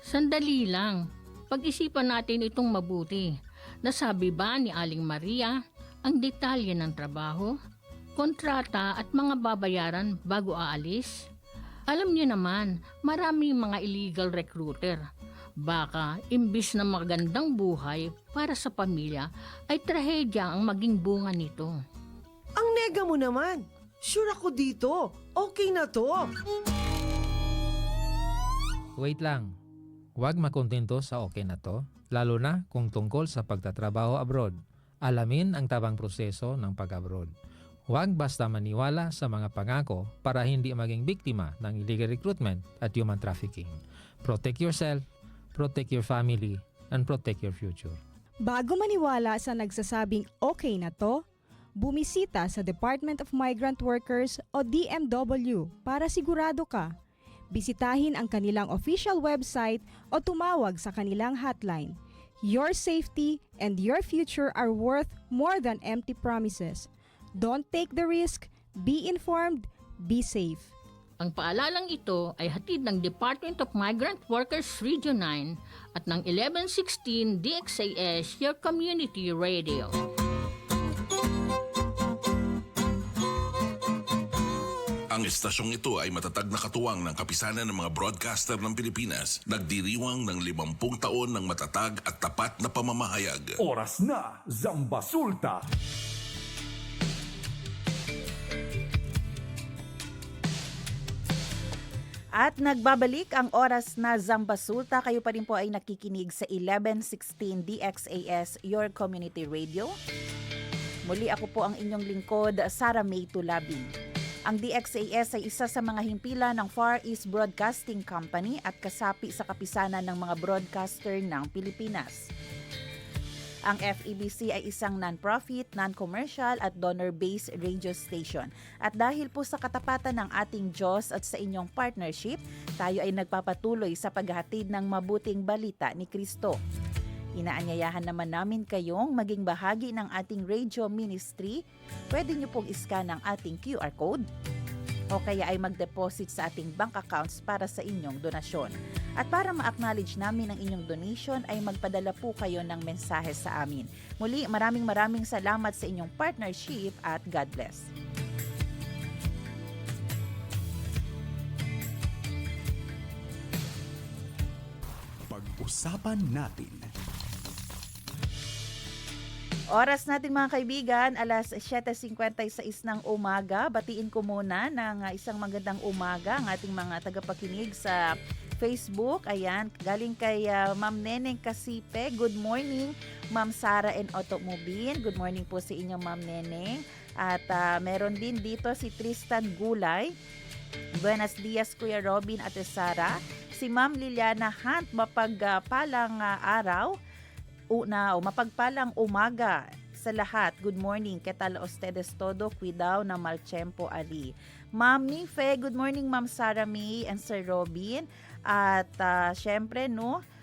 Sandali lang. Pag-isipan natin itong mabuti. Nasabi ba ni Aling Maria ang detalye ng trabaho, kontrata at mga babayaran bago aalis? Alam niyo naman, maraming mga illegal recruiter. Baka, imbis na magandang buhay para sa pamilya, ay trahedya ang maging bunga nito. Ang nega mo naman! Sure ako dito! Okay na to! Wait lang. Huwag makontento sa okay na to, lalo na kung tungkol sa pagtatrabaho abroad. Alamin ang tabang proseso ng pag-abroad. Huwag basta maniwala sa mga pangako para hindi maging biktima ng illegal recruitment at human trafficking. Protect yourself, protect your family, and protect your future. Bago maniwala sa nagsasabing okay na to, bumisita sa Department of Migrant Workers o DMW para sigurado ka. Bisitahin ang kanilang official website o tumawag sa kanilang hotline. Your safety and your future are worth more than empty promises. Don't take the risk. Be informed. Be safe. Ang paalalang ito ay hatid ng Department of Migrant Workers Region 9 at ng 1116 DXAS, your community radio. Ang estasyong ito ay matatag na katuwang ng kapisanan ng mga broadcaster ng Pilipinas. Nagdiriwang ng 50 taon ng matatag at tapat na pamamahayag. Oras na, Zambasulta! At nagbabalik ang oras na Zambasulta. Kayo pa rin po ay nakikinig sa 1116 DXAS, your community radio. Muli ako po ang inyong lingkod, Sara May Tulabing. Ang DXAS ay isa sa mga himpilan ng Far East Broadcasting Company at kasapi sa kapisanan ng mga broadcaster ng Pilipinas. Ang FEBC ay isang non-profit, non-commercial at donor-based radio station. At dahil po sa katapatan ng ating Diyos at sa inyong partnership, tayo ay nagpapatuloy sa paghahatid ng mabuting balita ni Kristo. Inaanyayahan naman namin kayong maging bahagi ng ating radio ministry. Pwede nyo pong iscan ang ating QR code o kaya ay mag-deposit sa ating bank accounts para sa inyong donasyon. At para ma-acknowledge namin ang inyong donation ay magpadala po kayo ng mensahe sa amin. Muli, maraming salamat sa inyong partnership at God bless. Pag-usapan natin. Oras natin mga kaibigan, alas 7:56 ng umaga. Batiin ko muna ng isang magandang umaga ang ating mga tagapakinig sa Facebook. Ayan, galing kay Ma'am Neneng Kasipe. Good morning, Ma'am Sara and Automobile. Good morning po sa inyo, Ma'am Neneng. At meron din dito si Tristan Gulay. Buenos dias, Kuya Robin at Sara. Si Ma'am Liliana Hunt, mapagpalang araw. Mapagpalang umaga sa lahat. Good morning. ¿Qué tal ustedes todo? Cuidado na mal tiempo ali. Ma'am Nife, good morning Ma'am Sarah May and Sir Robin. At syempre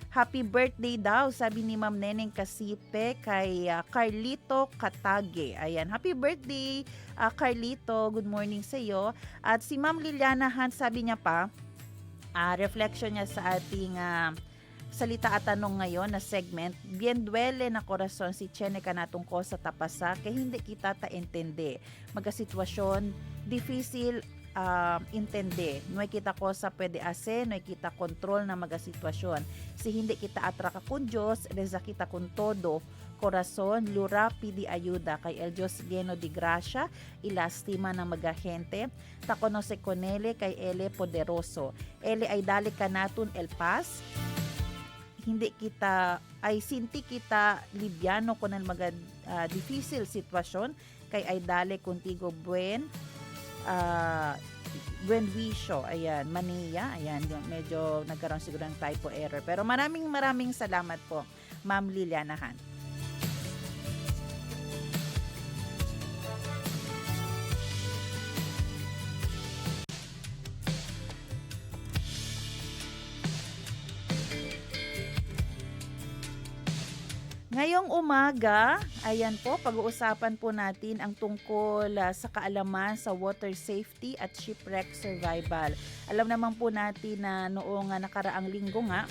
happy birthday daw sabi ni Ma'am Neneng Kasipe kay Carlito Katage. Ayan, happy birthday Carlito. Good morning sa iyo. At si Ma'am Liliana Han sabi niya pa, reflection niya sa ating salita at tanong ngayon na segment, bien duele na korason si Chene kanatong ko sa tapasa kay hindi kita taintende. Magasitwasyon, difícil intende. Noy kita ko sa pwede ase, noy kita kontrol na magasitwasyon. Si hindi kita atraka kun Diyos, reza kita kun todo. Corazon, lura, pidi ayuda kay el Diyos lleno de gracia, ilastima ng magahente, takono se konele kay ele poderoso. Ele ay dali kanatun el paz, hindi kita ay sinti kita libyano con el mga difícil sitwasyon kay ay dale contigo buen wisho. Ayan, Mania. Ayan, medyo nagkaroon siguro ng typo error. Pero maraming salamat po, Ma'am Liliana Han. Ngayong umaga, ayan po, pag-uusapan po natin ang tungkol sa kaalaman sa water safety at shipwreck survival. Alam naman po natin na noong nakaraang linggo nga,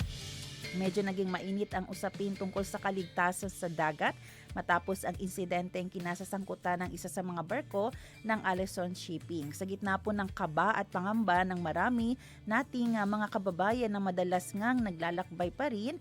medyo naging mainit ang usapin tungkol sa kaligtasan sa dagat matapos ang insidenteng kinasasangkutan ng isa sa mga barko ng Allison Shipping. Sa gitna po ng kaba at pangamba ng marami nating mga kababayan na madalas ngang naglalakbay pa rin,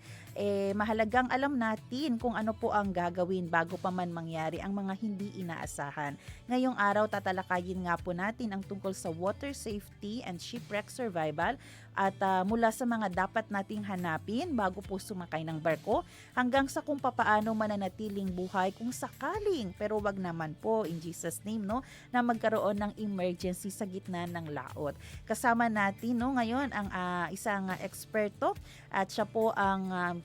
mahalagang alam natin kung ano po ang gagawin bago pa man mangyari ang mga hindi inaasahan. Ngayong araw tatalakayin nga po natin ang tungkol sa water safety and shipwreck survival at mula sa mga dapat nating hanapin bago po sumakay ng barko hanggang sa kung papaano mananatiling buhay kung sakaling, pero wag naman po in Jesus name na magkaroon ng emergency sa gitna ng laot. Kasama natin ngayon ang isang eksperto at siya po ang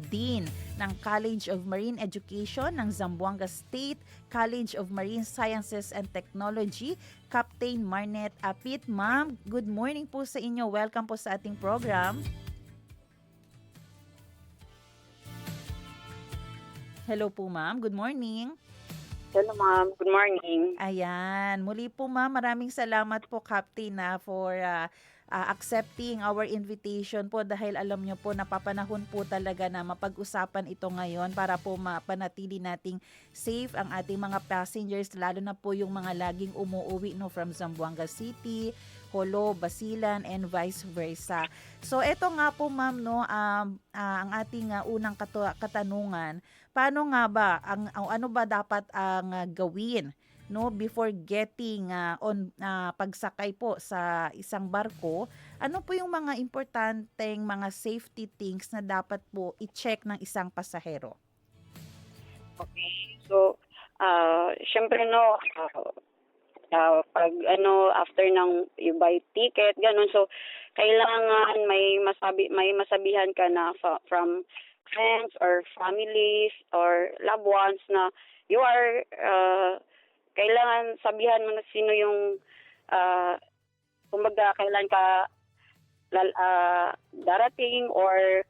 Dean ng College of Marine Education ng Zamboanga State College of Marine Sciences and Technology, Captain Marnet Apit. Ma'am, good morning po sa inyo. Welcome po sa ating program. Hello po ma'am, good morning. Hello ma'am, good morning. Ayan, muli po ma'am, maraming salamat po Captain for accepting our invitation po dahil alam nyo po napapanahon po talaga na mapag-usapan ito ngayon para po mapanatili nating safe ang ating mga passengers, lalo na po yung mga laging umuuwi from Zamboanga City, Holo, Basilan and vice versa. So eto nga po ma'am ang ating unang katanungan, paano nga ba ano ba dapat ang gawin before getting on pagsakay po sa isang barko? Ano po yung mga importanteng mga safety things na dapat po i-check ng isang pasahero? Okay. So, syempre pag after ng you buy ticket, ganun. So, kailangan may masabihan ka na from friends or families or loved ones na you are kailangan sabihan mo na sino yung kumbaga kailan ka darating or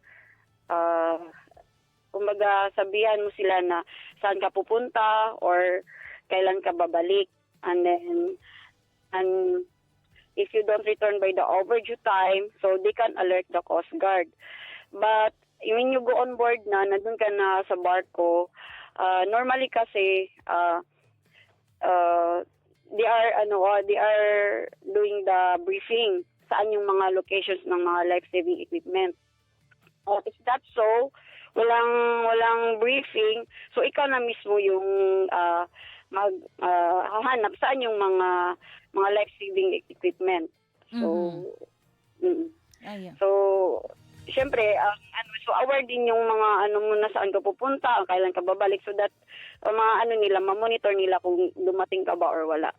kumbaga sabihan mo sila na saan ka pupunta or kailan ka babalik, and if you don't return by the overdue time, so they can alert the Coast Guard. But when you go on board na, nandun ka na sa barko, normally kasi they are doing the briefing saan yung mga locations ng mga life-saving equipment. If that's so, walang briefing, so ikaw na mismo yung hahanap saan yung mga life-saving equipment. So, so syempre, so aware din yung mga muna saan ka pupunta, kailan ka babalik, so that ma-monitor nila kung dumating ka ba or wala.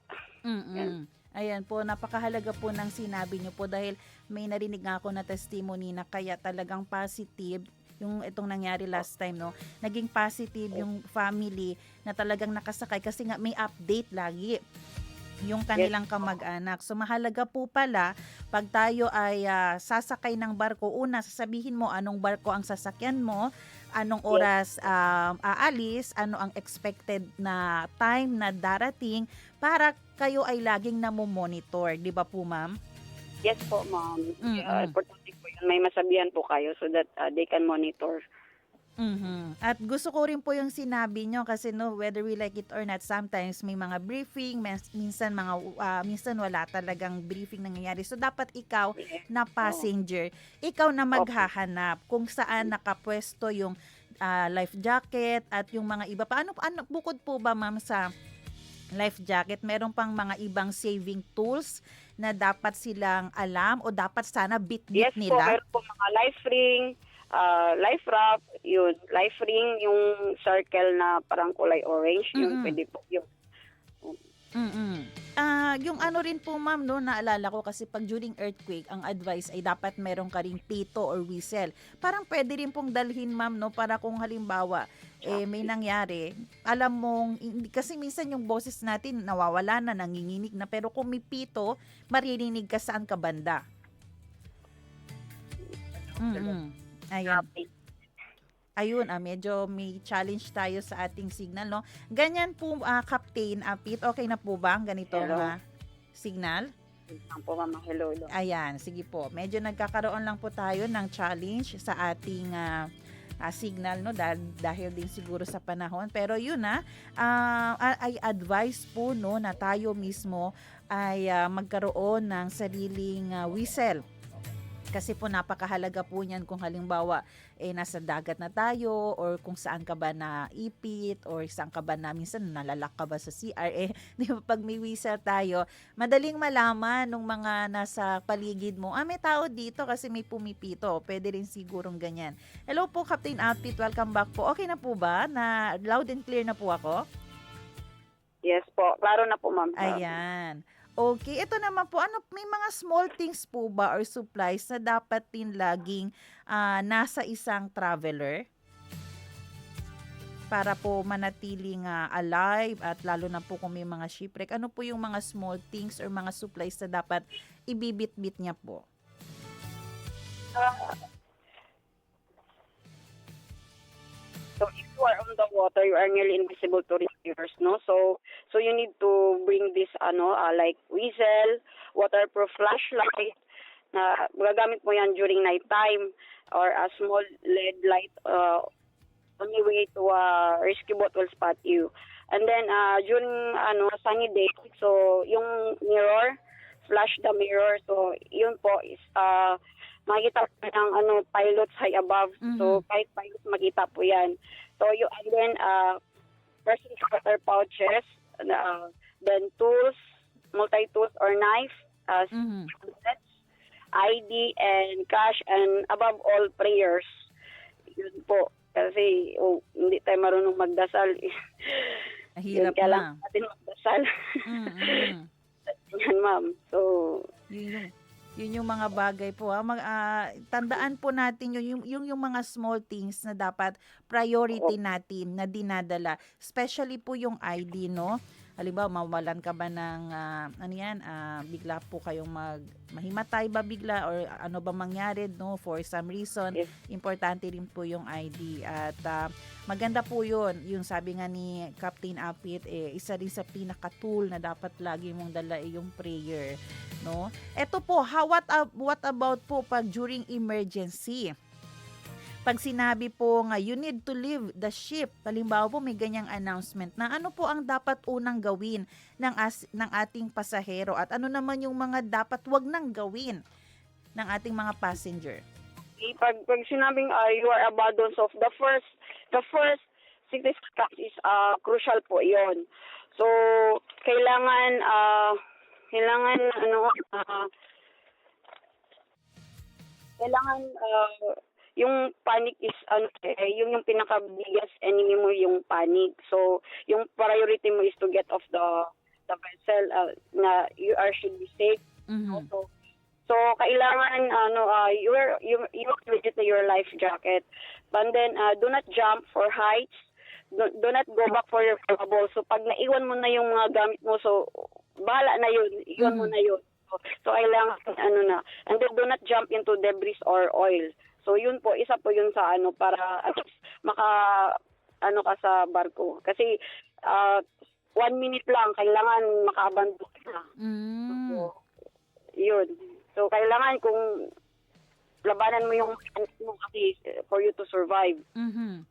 Ayan po, napakahalaga po ng sinabi niyo po dahil may narinig nga ako na testimony na kaya talagang positive yung itong nangyari last time, no? Naging positive yung family na talagang nakasakay kasi nga may update lagi yung kanilang kamag-anak. So mahalaga po pala pag tayo ay sasakay ng barko, una sasabihin mo anong barko ang sasakyan mo, anong oras aalis, ano ang expected na time na darating para kayo ay laging namomonitor, di ba po ma'am? Yes po ma'am. Importante po yun. May masabihan po kayo so that they can monitor. At gusto ko rin po yung sinabi nyo kasi no, whether we like it or not, sometimes may mga briefing, minsan wala talagang briefing nangyayari. So dapat ikaw na passenger, ikaw na maghahanap kung saan nakapwesto yung life jacket at yung mga iba pa. Ano bukod po ba ma'am sa life jacket, meron pang mga ibang saving tools na dapat silang alam o dapat sana bit-bit nila? Yes po, meron po mga life ring, life wrap, yun, life ring, yung circle na parang kulay orange, yun, pwede po yun. Yung ano rin po ma'am, no, naalala ko kasi pag during earthquake, ang advice ay dapat meron ka ring pito or whistle. Parang pwede rin pong dalhin ma'am, no, para kung halimbawa may nangyari, alam mong, kasi minsan yung boses natin nawawala na, nanginginig na, pero kung may pito, maririnig ka saan ka banda. Ayun, medyo may challenge tayo sa ating signal, no? Ganyan po, Captain Pete, okay na po ba ang ganito signal? Po, Mama. Hello. Ayan, sige po. Medyo nagkakaroon lang po tayo ng challenge sa ating signal, no? Dahil din siguro sa panahon. Pero yun ay advice po, no, na tayo mismo ay magkaroon ng sariling whistle. Kasi po napakahalaga po niyan kung halimbawa nasa dagat na tayo or kung saan ka ba naipit or saan ka ba minsan nalalak ka ba sa CR. Di ba pag may whistle tayo, madaling malaman nung mga nasa paligid mo, may tao dito kasi may pumipito. Pwede rin sigurong ganyan. Hello po Captain Outfit, welcome back po. Okay na po ba? Na loud and clear na po ako? Yes po, klaro na po ma'am. Ayan. Okay, ito naman po, may mga small things po ba or supplies na dapat din laging nasa isang traveler para po manatiling alive at lalo na po kung may mga shipwreck? Ano po yung mga small things or mga supplies na dapat ibibit-bit niya po? So if you are on the water, you are nearly invisible to rescuers, no? So you need to bring this like whistle, waterproof flashlight. Na magagamit mo yan during night time or a small LED light only way to a rescue boat will spot you. And then during sunny day, so yung mirror, flash the mirror. So yun po is makikita po ng pilots high above. So kahit pilots makita po yan. So and then personal water pouches, then tools, multi-tools or knife, ID and cash, and above all prayers. Yun po. Kasi hindi tayo marunong magdasal. Hirap kaya lang natin magdasal. Yan ma'am. So Yun yung mga bagay po. Tandaan po natin yung mga small things na dapat priority natin na dinadala. Especially po yung ID, no? Halimbawa, mawalan ka ba ng, bigla po kayong mahimatay ba bigla or ano ba mangyari, no? For some reason, importante rin po yung ID. At maganda po yun. Yung sabi nga ni Captain Apit, isa rin sa pinaka-tool na dapat lagi mong dala yung prayer, no? Eto po, what about po pag during emergency? Pag sinabi po nga, you need to leave the ship, halimbawa po may ganyang announcement na ano po ang dapat unang gawin ng ating pasahero at ano naman yung mga dapat wag nang gawin ng ating mga passenger. Pag sinabing you are abandoned, so the first 60 seconds is crucial po yon. So kailangan yung panic is yung pinaka biggest enemy mo, yung panic. So yung priority mo is to get off the vessel na you should be safe. Mm-hmm. So kailangan you legit your life jacket. But then do not jump for heights. Do not go back for your bubble. So pag naiwan mo na yung mga gamit mo, so bahala na yun. Iwan mo na yun. So kailangan and then do not jump into debris or oil. So yun po, isa po yun sa para at least ka sa barko. Kasi 1 minute lang kailangan makaabandon ka. So, yun. So kailangan kung labanan mo yung mo kasi for you to survive. Mhm.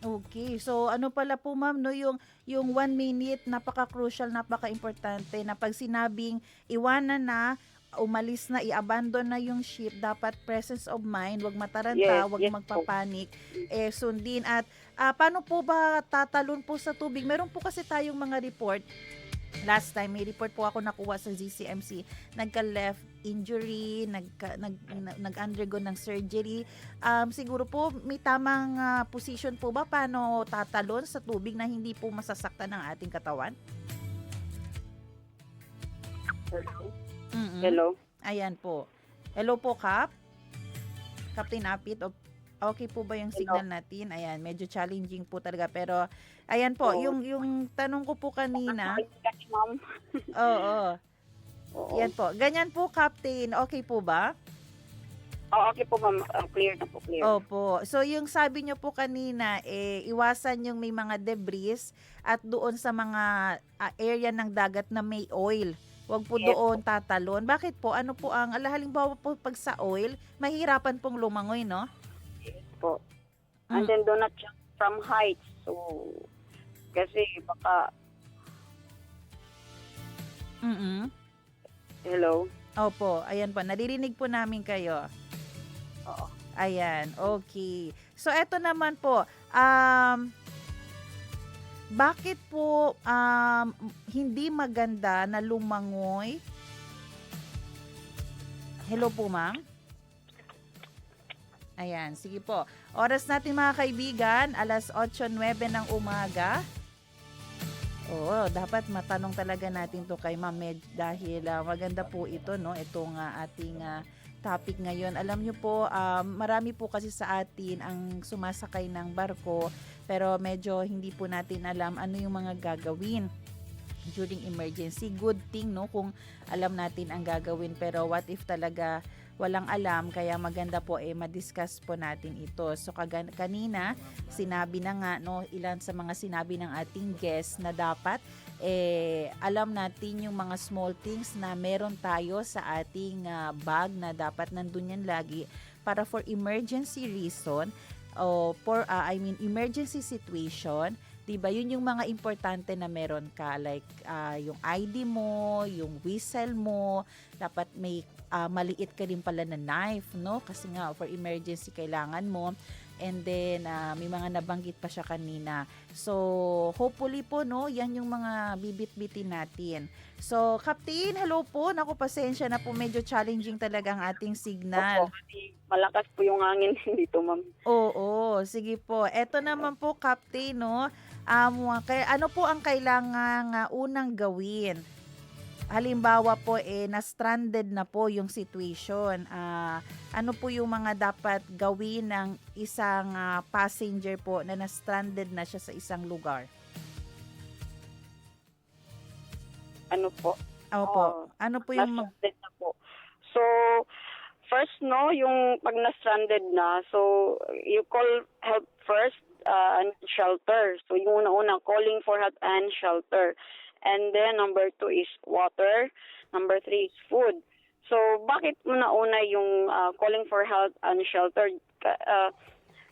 Okay. So ano pala po ma'am, no, yung 1 minute, napaka-crucial, napaka-importante na pag sinabing iwanan na, umalis na, i-abandon na yung ship, dapat presence of mind, wag mataranta, wag magpapanik, sundin. At paano po ba tatalon po sa tubig? Meron po kasi tayong mga report. Last time, may report po ako nakuha sa ZCMC. Nagka-left injury, nag-undergo ng surgery. Siguro po, may tamang position po ba paano tatalon sa tubig na hindi po masasaktan ng ating katawan? Mm-mm. Hello? Ayan po. Hello po, Captain Apit. Okay po ba yung signal natin? Ayan, medyo challenging po talaga. Pero, ayan po, yung tanong ko po kanina. Oo. Yan po. Ganyan po, Captain. Okay po ba? Okay po, ma'am. Clear na po, clear. Opo. So, yung sabi nyo po kanina, iwasan yung may mga debris at doon sa mga area ng dagat na may oil. Huwag po doon tatalon. Bakit po? Ano po ang, halimbawa po pag sa oil, mahirapan pong lumangoy, no? Yes po. And then do not jump from heights. So, kasi baka... Hello? Opo. Ayan po. Naririnig po namin kayo. Oo. Ayan. Okay. So, eto naman po. Bakit po hindi maganda na lumangoy? Hello po, ma'am? Ayan, sige po. Oras natin mga kaibigan, alas 8:09 ng umaga. Oo, dapat matanong talaga natin to kay Ma'am Med dahil maganda po ito, no? Itong ating topic ngayon. Alam nyo po, marami po kasi sa atin ang sumasakay ng barko pero medyo hindi po natin alam ano yung mga gagawin during emergency. Good thing, no, kung alam natin ang gagawin, pero what if talaga walang alam, kaya maganda po ma-discuss po natin ito. So kanina sinabi na nga, no, ilan sa mga sinabi ng ating guest na dapat alam natin yung mga small things na meron tayo sa ating bag na dapat nandun yan lagi para for emergency reason o for emergency situation. Diba? Yun yung mga importante na meron ka, like yung ID mo, yung whistle mo, dapat may maliit ka rin pala na knife, no? Kasi nga for emergency kailangan mo. And then may mga nabanggit pa siya kanina. So hopefully po, no, yan yung mga bibit-bitin natin. So Captain, hello po. Naku, pasensya na po, medyo challenging talaga ang ating signal. Opo, malakas po yung hangin dito, ma'am. Oo, sige po. Eto naman po, Captain, no. Ano po ang kailangang unang gawin halimbawa po na-stranded na po yung situation, ano po yung mga dapat gawin ng isang passenger po na na-stranded na siya sa isang lugar? Ano po? Opo. Ano po yung na-stranded na po. So, first, no, yung pag na-stranded na, so, you call help first, and shelter. So, yung una-una, calling for help and shelter. And then, number 2 is water. Number 3 is food. So, bakit una-una yung calling for help and shelter?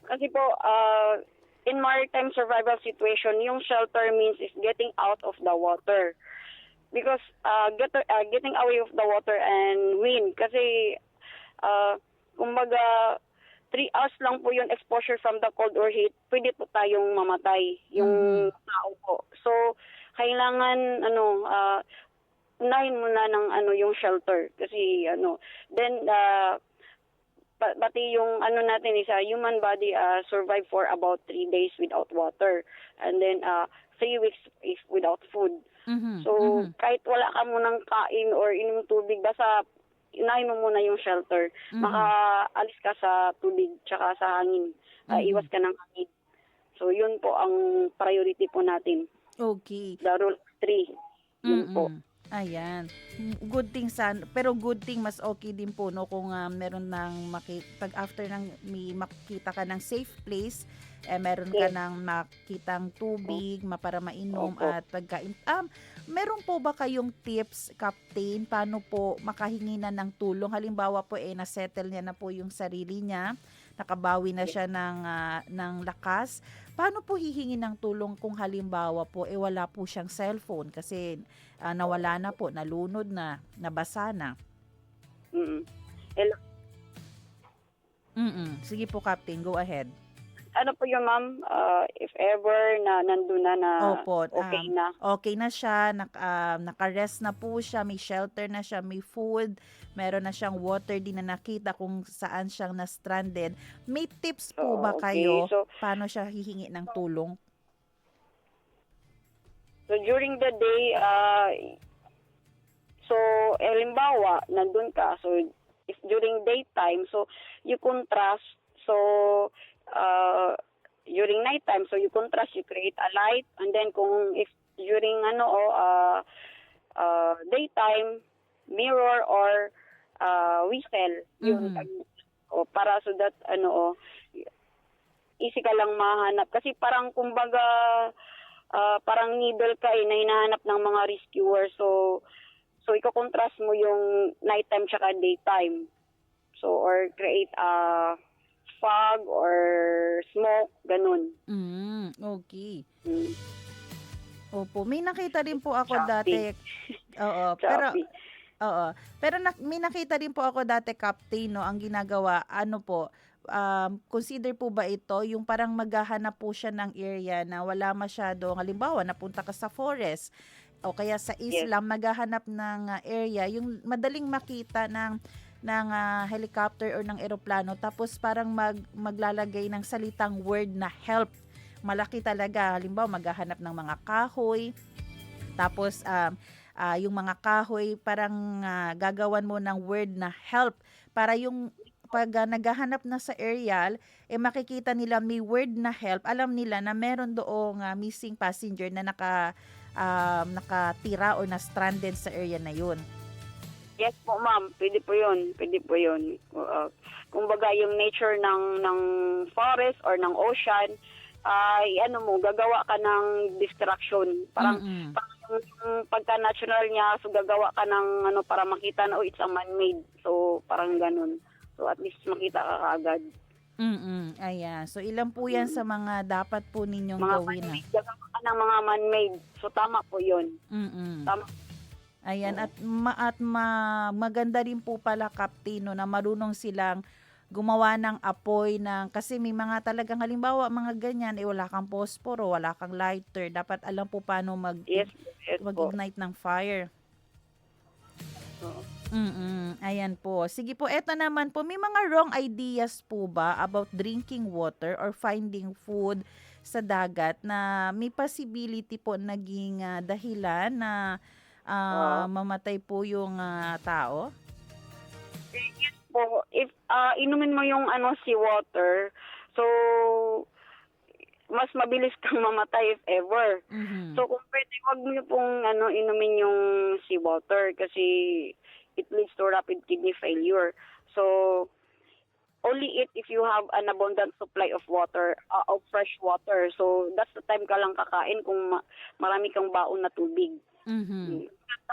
Kasi po, in maritime survival situation, yung shelter means is getting out of the water. Because getting away of the water and wind. Kasi, kumbaga, 3 hours lang po yung exposure from the cold or heat, pwede po tayong mamatay, yung tao po. So, kailangan, unahin muna ng, yung shelter. Kasi, then, pati yung, natin is, human body survive for about 3 days without water. And then, 3 weeks is without food. So, kahit wala ka munang kain or inom tubig, basta unahin mo muna yung shelter. Makaalis ka sa tubig tsaka sa hangin. Iwas ka ng hangin. So, yun po ang priority po natin. Okay. The rule 3. Yun po. Ayan. Good thing pero good thing mas okay din po no kung meron ng pag after ng may makita ka ng safe place, meron ka ng makitang tubig, para mainom at pagkain. Meron po ba kayong tips, Captain, paano po makahingi na ng tulong? Halimbawa po na-settle niya na po yung sarili niya, nakabawi na siya ng lakas. Paano po hihingi ng tulong kung halimbawa po wala po siyang cellphone kasi nawala na po, nalunod na, nabasa na? Hello. Sige po, Captain, go ahead. Ano po yun, ma'am? If ever na nandun na Opo, okay na. Okay na siya, naka-rest na po siya, may shelter na siya, may food, meron na siyang water din na nakita kung saan siyang na-stranded. May tips po ba kayo paano siya hihingi ng tulong? So during the day, halimbawa, nandun ka, so if during daytime, so you contrast, so during nighttime, so you contrast, you create a light, and then kung if during daytime, mirror or whistle, yun, para so that easy ka lang mahanap. Kasi parang kumbaga, parang needle ka na hinahanap ng mga rescuer, so iko-contrast mo yung nighttime tsaka daytime. So, or create a fog or smoke, ganun. Okay. Opo, may nakita din po ako dati. Pero may nakita din po ako dati, Captain, no, ang ginagawa, consider po ba ito, yung parang maghahanap po siya ng area na wala masyadong, halimbawa, napunta ka sa forest, o kaya sa islam, maghahanap ng area, yung madaling makita ng helicopter or ng eroplano, tapos parang maglalagay ng salitang word na help. Malaki talaga. Halimbawa, maghahanap ng mga kahoy, tapos yung mga kahoy, parang gagawan mo ng word na help, para yung pag naghahanap na sa aerial, makikita nila may word na help, alam nila na meron doong missing passenger na nakatira or na-stranded sa area na yun. Yes po, ma'am. Pwede po yun. Kumbaga, yung nature ng forest or ng ocean, gagawa ka ng distraction. Parang yung pagka-natural niya, so gagawa ka ng para makita na, it's a man-made. So, parang ganun. So, at least makita ka kaagad. Ayan. So, ilan po yan sa mga dapat po ninyong gawin? Gagawa ka ng mga man-made. So, tama po yun. Tama. Ayan, at maganda rin po pala, Captain, no, na marunong silang gumawa ng apoy kasi may mga talagang halimbawa mga ganyan, wala kang posporo, wala kang lighter, dapat alam po paano mag-ignite ng fire. Ayan po. Sige po, eto naman po, may mga wrong ideas po ba about drinking water or finding food sa dagat na may possibility po naging dahilan na mamatay po yung tao? Yes po, if inumin mo yung seawater, so mas mabilis kang mamatay if ever. So kung pwede, wag niyo pong inumin yung seawater kasi it leads to rapid kidney failure. So only eat if you have an abundant supply of water, of fresh water. So that's the time ka lang kakain kung marami kang baon na tubig.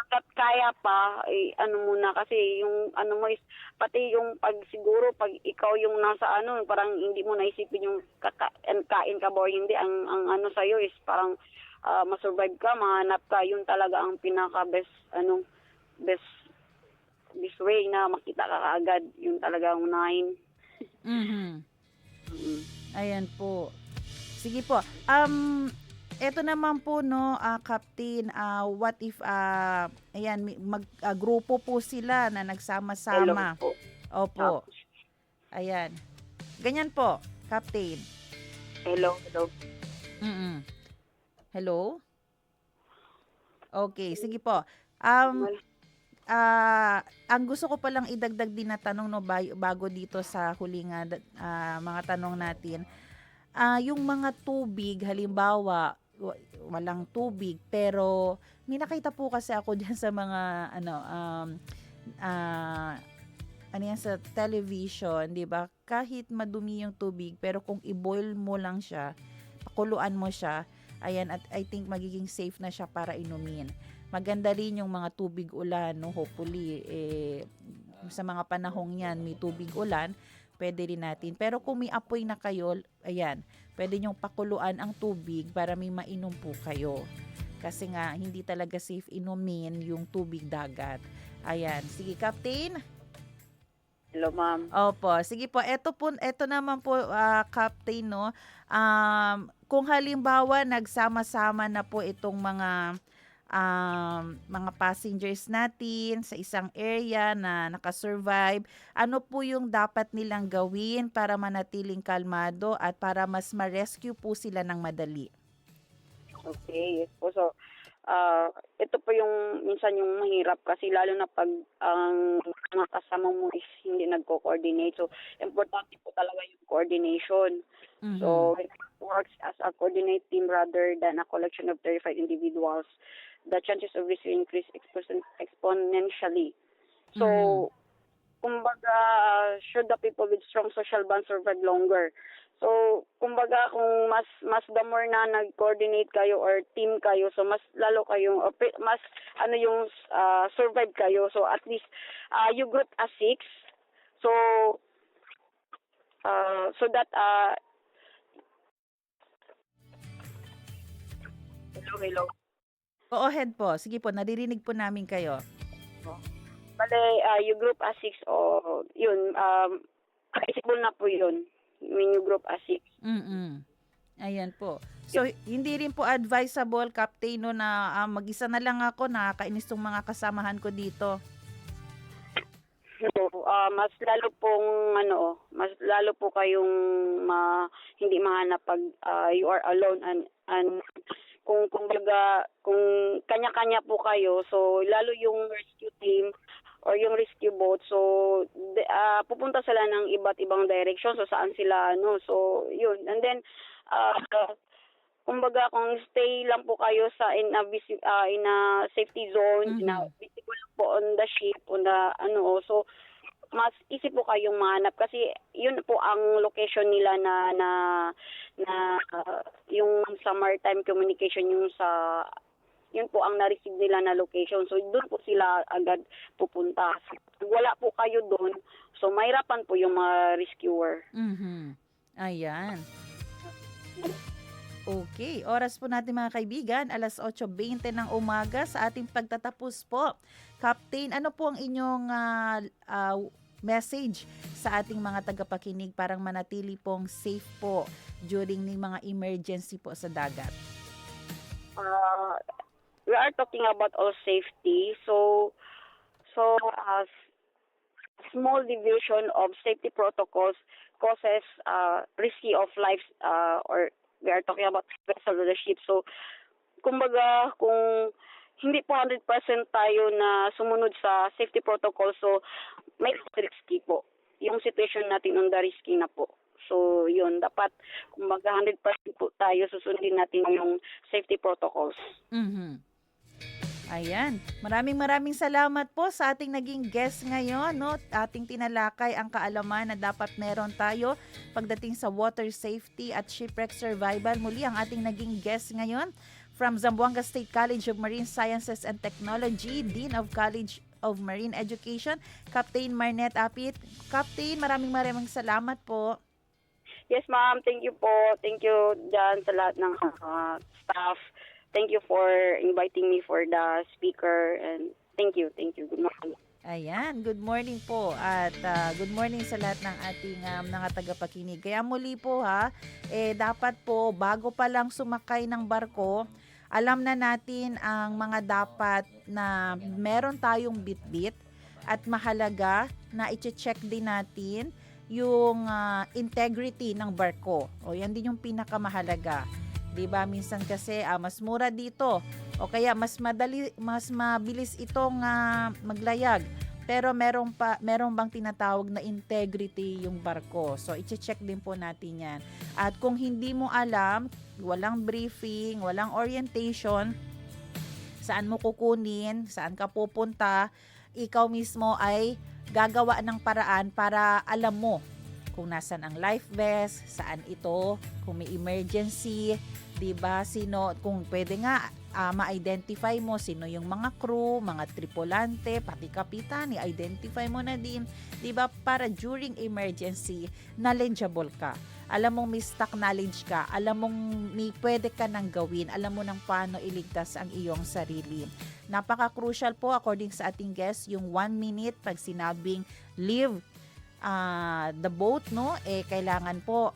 At kaya pa, muna kasi yung mo is, pati yung siguro pag ikaw yung nasa parang hindi mo naisipin yung kain ka ba o hindi, ang sa'yo is parang masurvive ka, mahanap ka, yun talaga ang pinaka best way na makita ka kaagad, yun talaga ang unahin. Ayan po. Sige po. Eto naman po Captain, what if ayan grupo po sila na nagsama-sama. Hello po. Opo. Ayan. Ganyan po, Captain. Hello. Hello? Okay, sige po. Ang gusto ko palang idagdag din na tanong bago dito sa huling mga tanong natin. Yung mga tubig, halimbawa, walang tubig, pero may nakita po kasi ako diyan sa mga yan sa television, 'di ba? Kahit madumi yung tubig, pero kung i-boil mo lang siya, pakuluan mo siya, ayan, at I think magiging safe na siya para inumin. Maganda rin yung mga tubig ulan, hopefully sa mga panahong 'yan may tubig ulan, pwede rin natin. Pero kung may apoy na kayo, ayan, pwede nyong pakuluan ang tubig para may mainom po kayo. Kasi nga, hindi talaga safe inumin yung tubig dagat. Ayan. Sige, Captain. Hello, ma'am. Opo. Sige po. Eto naman po, Captain, kung halimbawa, nagsama-sama na po itong mga passengers natin sa isang area na nakasurvive, ano po yung dapat nilang gawin para manatiling kalmado at para mas ma-rescue po sila ng madali? Okay, yes po. So, ito po yung minsan yung mahirap kasi lalo na pag ang mga kasama mo is hindi nagko-coordinate. So, importante po talaga yung coordination. So, it works as a coordinate team rather than a collection of terrified individuals. The chances of risk increase exponentially. So, kumbaga, should the people with strong social bonds survive longer? So, kumbaga, kung mas the more na nag-coordinate kayo or team kayo, so mas lalo kayong, mas survive kayo. So, at least, you group as 6. So, so that, hello. Go ahead po. Sige po, naririnig po namin kayo. Bale, you group as 6 o yun, possible na po yun. When you group as 6. Ayan po. So, hindi rin po advisable, Captain, na mag-isa na lang ako, nakakainis tong mga kasamahan ko dito. So, mas lalo po kayong hindi mahanap pag you are alone and kung kanya-kanya po kayo, so lalo yung rescue team or yung rescue boat, so pupunta sila ng iba't ibang direction, so saan sila so yun, and then kumbaga kung stay lang po kayo in a safety zone, visible lang po on the ship, on the so mas easy po kayong mahanap kasi yun po ang location nila na yung sa maritime communication, yun po ang na-receive nila na location. So doon po sila agad pupunta. Pag wala po kayo doon, so mahirapan po yung mga rescuer. Ayan. Okay, oras po natin mga kaibigan, 8:20 ng umaga sa ating pagtatapos po. Captain, ano po ang inyong message sa ating mga tagapakinig para manatili pong safe po during ng mga emergency po sa dagat? We are talking about all safety. So small deviation of safety protocols causes risky of lives, or we are talking about vessel of the ship. So kumbaga, kung hindi po 100% tayo na sumunod sa safety protocol. So, may risky po. Yung situation natin on the risky na po. So, yun. Dapat, kung 100% po tayo, susundin natin yung safety protocols. Ayan. Maraming salamat po sa ating naging guest ngayon. No? Ating tinalakay ang kaalaman na dapat meron tayo pagdating sa water safety at shipwreck survival. Muli ang ating naging guest ngayon from Zamboanga State College of Marine Sciences and Technology, Dean of College of Marine Education, Captain Marnet Apit. Captain, maraming salamat po. Yes, ma'am. Thank you po. Thank you dyan sa lahat ng staff. Thank you for inviting me for the speaker, and thank you. Good morning. Ayan, good morning po at good morning sa lahat ng ating mga tagapakinig. Kaya muli po dapat po bago pa lang sumakay ng barko, alam na natin ang mga dapat na meron tayong bitbit at mahalaga na i-check din natin yung integrity ng barko. O yan din yung pinakamahalaga. 'Di ba? Minsan kasi mas mura dito o kaya mas mabilis itong maglayag. Pero meron bang tinatawag na integrity yung barko. So i-check din po natin 'yan. At kung hindi mo alam, walang briefing, walang orientation, saan mo kukunin, saan ka pupunta, ikaw mismo ay gagawa ng paraan para alam mo kung nasan ang life vest, saan ito, kung may emergency, 'di ba? Sino, kung pwede nga ma-identify mo sino yung mga crew, mga tripulante, pati kapitan, i-identify mo na din, 'di ba? Para during emergency, knowledgeable ka. Alam mong may stock knowledge ka, alam mong may pwede ka nang gawin, alam mo nang paano iligtas ang iyong sarili. Napaka-crucial po according sa ating guest yung 1 minute pag sinabing leave the boat, no, kailangan po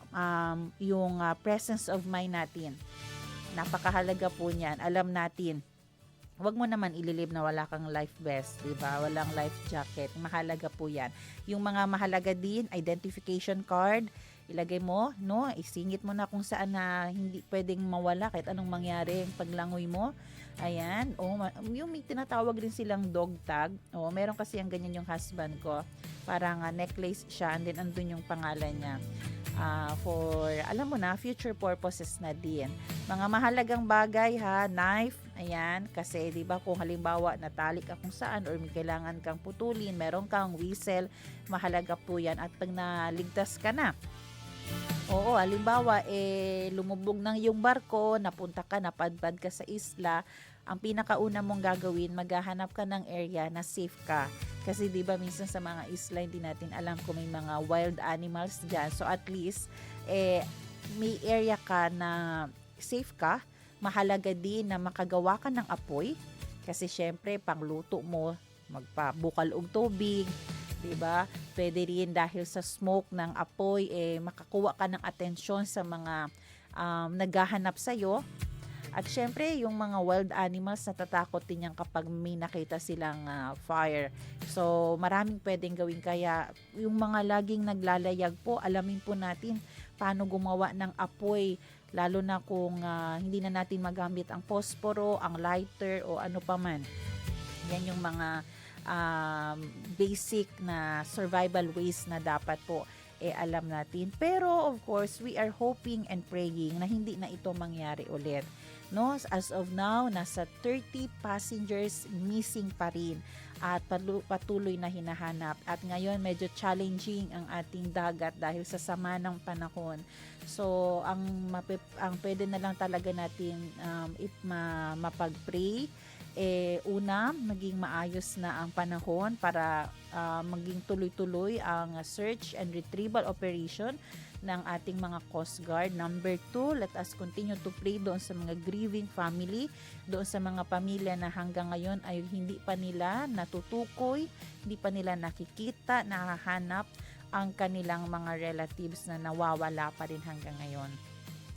yung presence of mind natin. Napakahalaga po niyan. Alam natin, wag mo naman ililib na wala kang life vest, di ba? Walang life jacket. Mahalaga po yan. Yung mga mahalaga din, identification card, ilagay mo, no, isingit mo na kung saan na hindi pwedeng mawala kahit anong mangyari ang paglangoy mo. Ayan, yung may tinatawag rin silang dog tag. Meron kasi ang ganyan yung husband ko. Parang necklace siya and then andun yung pangalan niya. For, alam mo na, future purposes na din. Mga mahalagang bagay knife, ayan, kasi 'di ba kung halimbawa natali ka kung saan or may kailangan kang putulin, meron kang whistle, mahalaga po 'yan at pag naligtas ka na. Halimbawa, lumubog ng iyong barko, napunta ka, napadpad ka sa isla, ang pinakauna mong gagawin, maghahanap ka ng area na safe ka. Kasi di ba minsan sa mga isla, hindi natin alam kung may mga wild animals dyan. So at least, may area ka na safe ka. Mahalaga din na makagawa ka ng apoy. Kasi syempre, pangluto mo, magpabukal og tubig, diba? Pwede rin dahil sa smoke ng apoy, makakuha ka ng atensyon sa mga naghahanap sa'yo. At syempre, yung mga wild animals, natatakot din yan kapag may nakita silang fire. So, maraming pwedeng gawin. Kaya, yung mga laging naglalayag po, alamin po natin paano gumawa ng apoy. Lalo na kung hindi na natin magamit ang posporo, ang lighter, o ano pa man. Yan yung mga basic na survival ways na dapat po alam natin. Pero of course, we are hoping and praying na hindi na ito mangyari ulit. No? As of now, nasa 30 passengers missing pa rin at patuloy na hinahanap. At ngayon, medyo challenging ang ating dagat dahil sa sama ng panahon. So, ang pwede na lang talaga natin mapag-pray, una, maging maayos na ang panahon para maging tuloy-tuloy ang search and retrieval operation ng ating mga Coast Guard. Number 2, let us continue to pray doon sa mga grieving family, doon sa mga pamilya na hanggang ngayon ay hindi pa nila natutukoy, hindi pa nila nakikita, nahahanap ang kanilang mga relatives na nawawala pa rin hanggang ngayon.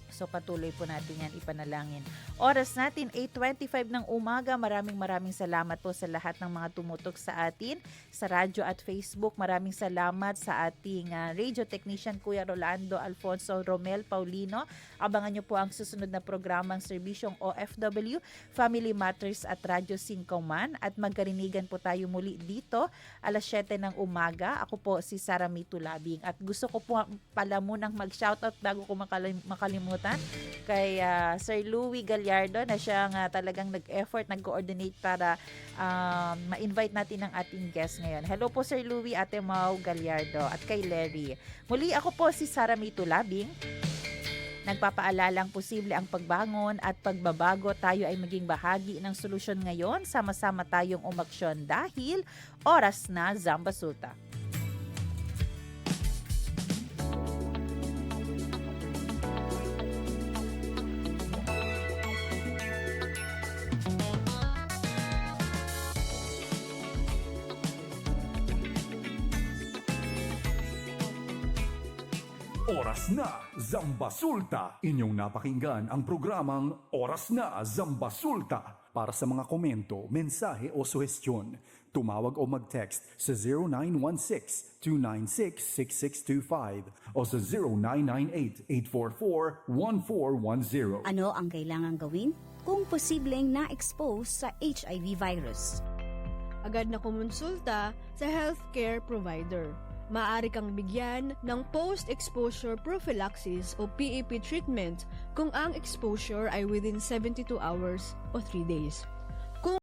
So patuloy po natin yan ipanalangin. Oras natin 8:25 ng umaga. Maraming salamat po sa lahat ng mga tumutok sa atin sa radyo at Facebook. Maraming salamat sa ating radio technician Kuya Rolando Alfonso Romel Paulino. Abangan nyo po ang susunod na programang Serbisyong OFW, Family Matters at Radyo Singkauman. At magkarinigan po tayo muli dito alas 7 ng umaga. Ako po si Sara Mitulabing. At gusto ko po pala munang mag-shoutout bago ko makalimutan kay Sir Louie Gallardo na siya nga talagang nag-effort, nag-coordinate para ma-invite natin ang ating guest ngayon. Hello po Sir Louie, Ate Mau Gallardo at kay Larry. Muli ako po si Sara Mitulabing. Nagpapaalalang posible ang pagbangon at pagbabago, tayo ay maging bahagi ng solusyon ngayon. Sama-sama tayong umaksyon dahil oras na Zamba Sulta. Oras na Zambasulta. Inyong napakinggan ang programang Oras na Zambasulta. Para sa mga komento, mensahe o suhestyon, tumawag o mag-text sa 0916-296-6625 o sa 0998-844-1410. Ano ang kailangan gawin kung posibleng na-expose sa HIV virus? Agad na kumonsulta sa healthcare provider. Maaari kang bigyan ng post-exposure prophylaxis o PEP treatment kung ang exposure ay within 72 hours o 3 days.